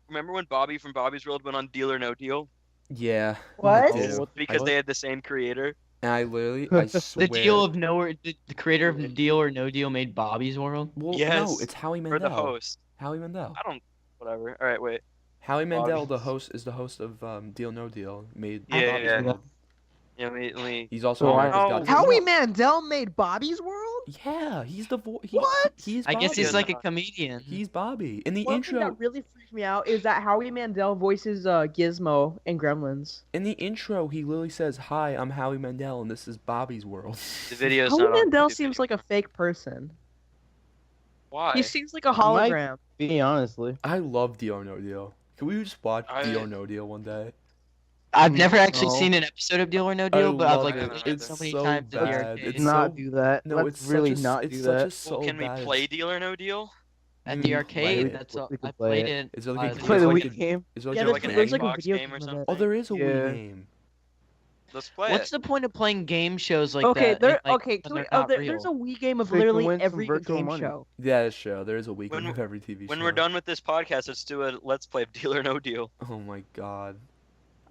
Remember when Bobby from Bobby's World went on Deal or No Deal? Yeah. What? I do. What the Because fuck? they had the same creator. And I literally, I swear. the deal of nowhere. The creator of the Deal or No Deal made Bobby's World. Well, Yes. no, it's Howie Or Mandel. the host. Howie Mandel. I don't. Whatever. All right, wait. Howie Mandel, Bobby's- is the host of Deal No Deal. Made Yeah, Bobby's yeah. World. Yeah, let me. He's also So on I- America's Got Howie Talent. Mandel made Bobby's World? Yeah, he's the voice. What? He's I guess he's Bobby. like a comedian. He's Bobby. In the One thing intro, that really freaked me out is that Howie Mandel voices Gizmo in Gremlins. he literally says, "Hi, I'm Howie Mandel, and this is Bobby's World." The video's Howie not on Mandel YouTube seems anymore. like a fake person. Why? He seems like a Might- hologram. Me honestly. I love Deal or No Deal. Can we just watch I- Deal or No Deal one day? I've never actually No. seen an episode of Deal or No Deal, but I've love like it. played it It's so many so times in the bad. arcade. It's not so- do that. No, Let's it's really such a, not it's do such that. a so Well, can we bad. play Deal or No Deal? At Mm, the play arcade. it. That's all. We could I play played it. it. Is there like a Play Play is the there Wii like a- game. is there Yeah, like like a an there's like a Xbox video game or game of something? it. Oh, there is a Yeah. Wii game. Let's play What's it. the point of playing game shows like Okay, that? there. and, like, Okay, when can we, they're not there's a real? Wii game of So you can literally win some every virtual game money. show. Yeah, it's true. There is a weekend When- of every TV show. When we're done with this podcast, let's do a Let's Play of Deal or No Deal. Oh my god.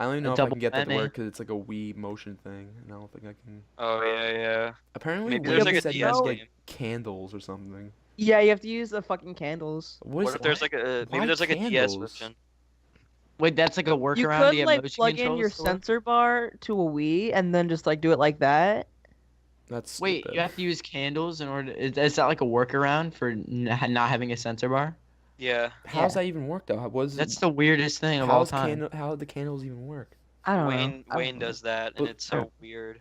I don't even know if I double can get that to whammy. work because it's like a Wii motion thing, and I don't think I can. Oh yeah. Apparently, Maybe Wii there's like a said you DS had, game. like candles or something. Yeah, you have to use the fucking candles. What if there's like a maybe Why there's like a DS candles? version? Wait, that's like a You workaround could the like emotion plug in controls your to work? sensor bar to a Wii and then just like do it like that. That's Wait, stupid. you have to use candles in order. Is that like a workaround for not having a sensor bar? Yeah. How does that even work though? What is That's the weirdest thing of all time. How do the candles even work? I don't Wayne know. Wayne does that, and But- it's so weird.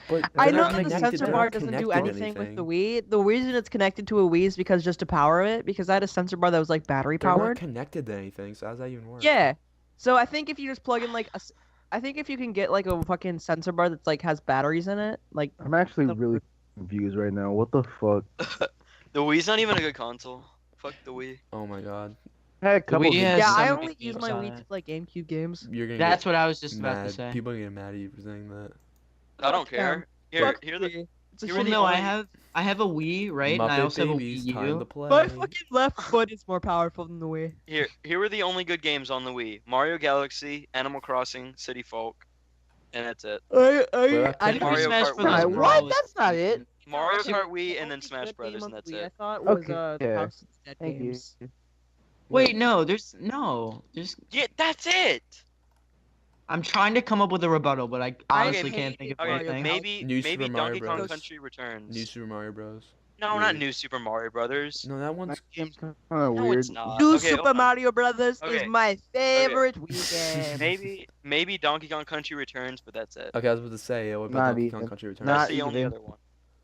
But I they're know not that the connected- sensor they're bar not doesn't do connected to anything with the anything. Wii. The reason it's connected to a Wii is because just to power it, because I had a sensor bar that was like battery They're not powered. connected to anything. So how does that even work? Yeah. So I think if you just plug in like I think if you can get like a fucking sensor bar that's like has batteries in it, like I'm actually really confused right now. What the fuck? The Wii's not even a good console. Fuck the Wii. Oh my god. I had a couple Wii games. has yeah, I some only good use games my on Wii to it. play GameCube games. You're gonna That's get what I was just about mad. to say. People are gonna get mad at you for saying that. I don't Fuck them. care. Here, Fuck here the Wii. It's a here Well, the shitty no, I only- have a Wii, right? And I Muppet also have a Babies, Wii time U. to play. My fucking left foot is more powerful than the Wii. here were the only good games on the Wii: Mario Galaxy, Animal Crossing, City Folk, and that's it. I Super Mario Smash Kart Bros. Wii. Brawl What? was That's not decent. it. Mario Super- Kart Wii, and then The Smash only good Brothers, game and on that's the Wii, I it. thought was Okay, the yeah. House of the Dead Thank you. games. Wait, no, there's Yeah, that's it. I'm trying to come up with a rebuttal, but I honestly hate can't think of Mario Okay, anything. maybe New Super maybe Mario Donkey Kong Bros. Country Returns. New Super Mario Bros. No, not Wii. New Super Mario Brothers. No, that one's. That game's kind of No, weird. it's not. New Okay, Super hold on. Mario Brothers is Okay. my favorite Wii game. Maybe Donkey Kong Country Returns, but that's it. Okay, I was about to say, what about Not Donkey even. Kong Country Returns? That's Not the only even. other one.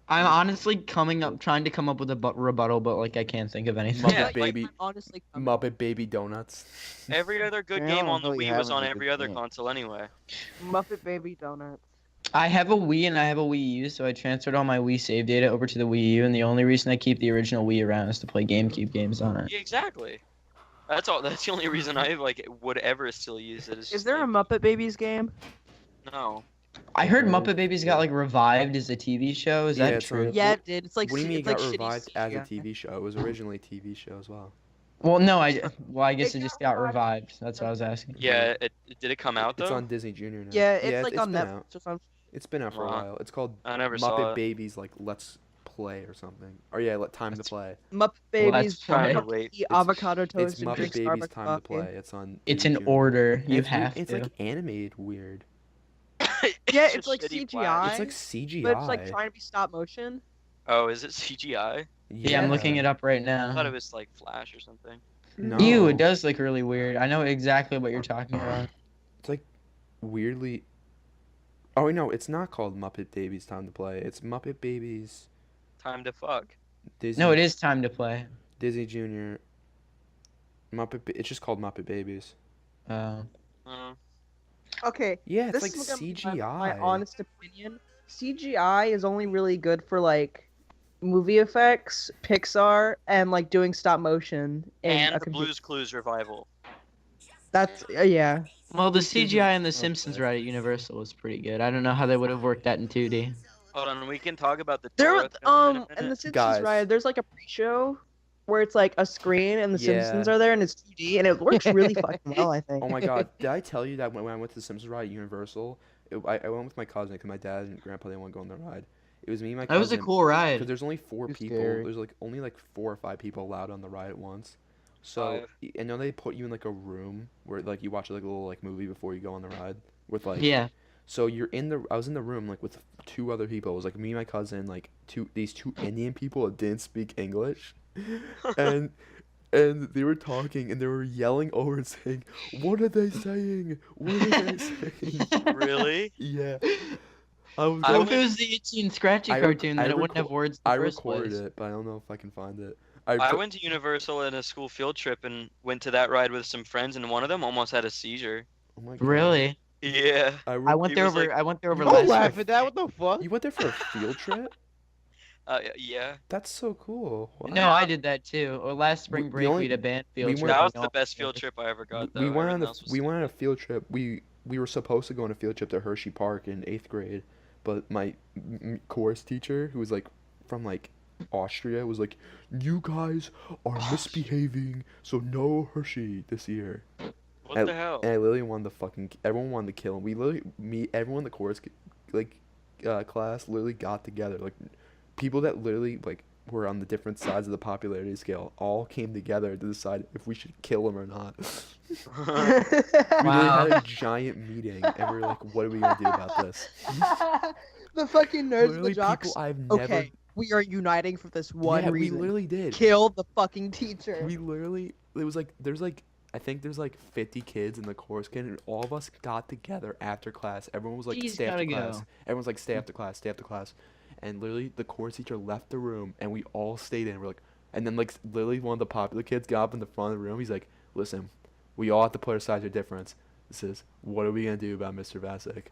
I'm honestly trying to come up with a rebuttal, but like I can't think of anything. Muppet Yeah, Like, Baby, I'm honestly, Muppet Baby Donuts. Every other good Yeah, I game don't on the really Wii was have on any every good other games. console anyway. Muppet Baby Donuts. I have a Wii and I have a Wii U, so I transferred all my Wii save data over to the Wii U, and the only reason I keep the original Wii around is to play GameCube games on it. Yeah, exactly. That's all. That's the only reason I like would ever still use it. Is there a Muppet Babies game? No? I heard Muppet Babies got like revived as a TV show. Is Yeah, that it's true? on- Yeah, it did. It's like What do you mean it it's like got shitty revived as a CGI. TV show? It was originally a TV show as well. Well, no, I guess It it just got got revived. That's what I was asking. Yeah. Did it come out though? It's on Disney Junior now. Yeah, it's like it's on been Netflix out. or something. It's been out for a Wow. while. It's called I never saw Muppet it. Babies like Let's Play or something. Or yeah, Time to That's- Play. Muppet Well, that's Babies fine. fucking Wait, eat avocado toast It's and Muppet drink Babies Starbucks Time coffee. to Play. It's on. It's Disney in Junior. order. And You it's weird- have It's to. like animated weird. Yeah, just it's like shitty CGI. It's like CGI. But it's like trying to be stop motion. Oh, is it CGI? Yeah, I'm looking it up right I now. thought it was like Flash or something. No. Ew, it does look really weird. I know exactly what you're talking about. It's like weirdly. Oh wait, no, it's not called Muppet Babies Time to Play. It's Muppet Babies Time to fuck. Disney. No, it is Time to Play. Disney Junior. It's just called Muppet Babies. Uh, Okay, Yeah, it's this like is gonna be CGI. my honest opinion. CGI is only really good for like movie effects, Pixar, and like doing stop motion. in And a the computer. Blue's Clues revival. That's yeah. well, the CGI in The Simpsons ride at Universal was pretty good. I don't know how they would have worked that in 2D. Hold on, we can talk about the There, Dora film in a and the minute. Simpsons Guys. ride. There's like a pre-show where it's like a screen and the Yeah. Simpsons are there and it's 2D and it works really fucking well. I think. Oh my god, did I tell you that when I went to the Simpsons ride at Universal, I went with my cousin because my dad and grandpa didn't want to go on the ride. It was me and my That was cousin. a cool ride. Because there's only 4 It's people. scary. There's like only like 4 or 5 people allowed on the ride at once. So I know they put you in like a room where like you watch like a little like movie before you go on the ride with like. Yeah. So I was in the room like with 2 other people. It was like me and my cousin, like these 2 Indian people that didn't speak English, and they were talking and they were yelling over and saying, "What are they saying? What are they saying?" Really? Yeah. I was. I What like- if it was the Itchy and Scratchy I rec- cartoon, then I it wouldn't have reco- words in I the first recorded place. it, but I don't know if I can find it. I went to Universal in a school field trip and went to that ride with some friends, and one of them almost had a seizure. Oh my god. Really? Yeah. I re- went He there was over. like- I went there over Don't last laugh year. at that. What the fuck? You went there for a field trip? Yeah. That's so cool. Wow. No, I did that too. Or last spring We break, only- we had a band field we trip. went- That was and the all- best field trip I ever got. Though. we went on Everything else was we went on a field trip. we were supposed to go on a field trip to Hershey Park in 8th grade, but my chorus teacher, who was like from like Austria, was like, "You guys are misbehaving, so no Hershey this year." What the hell? And I literally wanted everyone wanted to kill him. Everyone in the chorus class literally got together. Like people that literally like were on the different sides of the popularity scale all came together to decide if we should kill him or not. We literally had a giant meeting, and we were like, "What are we gonna do about this?" The fucking nerds, Literally, the jocks. people I've never. Okay, we are uniting for this one Yeah, reason. we literally did. Kill the fucking teacher. We literally, it was like, I think there's like 50 kids in the chorus kid, and all of us got together after class. Everyone was like, Jeez, stay after gotta class. go. Everyone's like, stay after class, stay after class. And literally, the chorus teacher left the room, and we all stayed in. We're like, and then like, literally, one of the popular kids got up in the front of the room. He's like, listen, we all have to put aside our difference. This is, what are we gonna do about Mr. Vasek?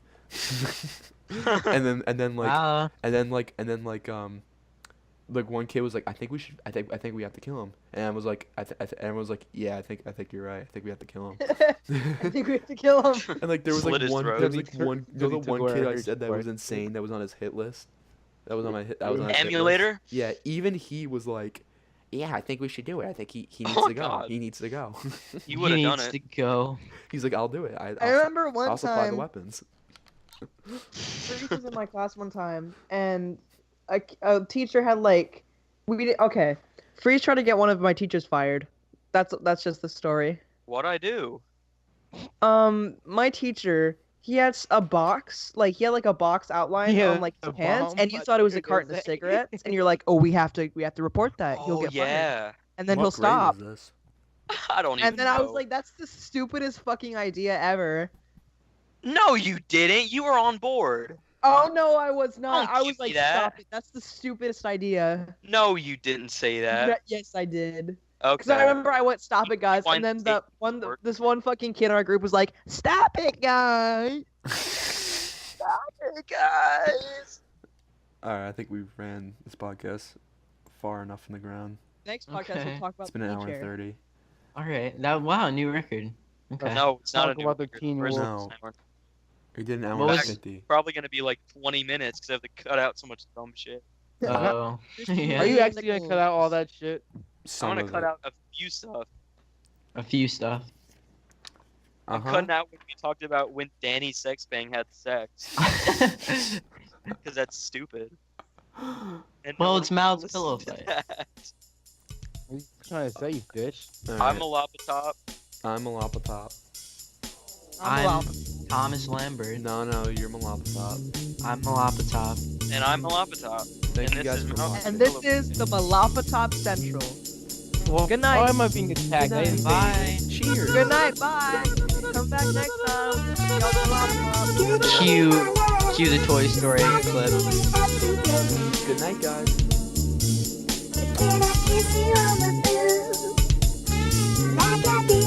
and then like one kid was like, I think we have to kill him, and I was like, everyone was like, yeah, I think you're right, I think we have to kill him. I think we have to kill him. And like there was Slit like his one, throat. there was like one, the Really took one away kid our I said that was support. insane, that was on his hit list. That was on my hit. That was on his hit list. Emulator? Yeah, even he was like, yeah, I think we should do it. I think he needs Oh to go. God. He needs to go. He would have done needs it. to go. He's like, I'll do it. I remember one I'll supply the time, weapons. Freeze was in my class one time, and a teacher had like, okay, Freeze tried to get one of my teachers fired. That's just the story. What'd I do? My teacher, he had a box, like he had like a box outline Yeah, on like his a pants, bomb, and you I thought it was a think you're carton gonna of say. cigarettes, and you're like, oh, we have to report that. He'll Oh get fired, yeah. and then What he'll grade stop. is this? I don't even And then know. I was like, that's the stupidest fucking idea ever. No, you didn't. You were on board. Oh no, I was not. Don't I give was me like, that. stop it. That's the stupidest idea. No, you didn't say that. Yes, I did. Okay. Because I remember I went, stop it, guys, Rewind and then the this one fucking kid in our group was like, stop it, guys. Stop it, guys. Alright, I think we've ran this podcast far enough from the ground. Next podcast Okay. we'll talk about It's been an hour and wheelchair. 30. All right. Wow, new record. Okay. No, it's not Talk a new about the record. Teen Where's Wolf. this hour? We did an hour What and was- 50. Probably gonna be like 20 minutes because I have to cut out so much dumb shit. Oh. Yeah. Are you actually gonna cut out all that shit? Some I'm gonna of cut it. out a few stuff. A few stuff. I'm cutting out when we talked about when Danny Sexbang had sex because that's stupid. And Well, no it's one Mal's listens to Pilllowfight. that. What are you trying to say, you bitch? I'm a Lopatop. I'm Malapatop. I'm Thomas Lambert. No, you're Malapatop. I'm Malapatop. And I'm a Lopatop. Thank And you this guys is for Mal- watching. And this is the Malapatop Central. Well, Good night. Why am I being attacked? I didn't say Bye. Cheers. Good night, bye. Come back next time. Y'all Malapatop. Cue the Toy Story clip. Good night, guys. Can I kiss you on the boob? Like I did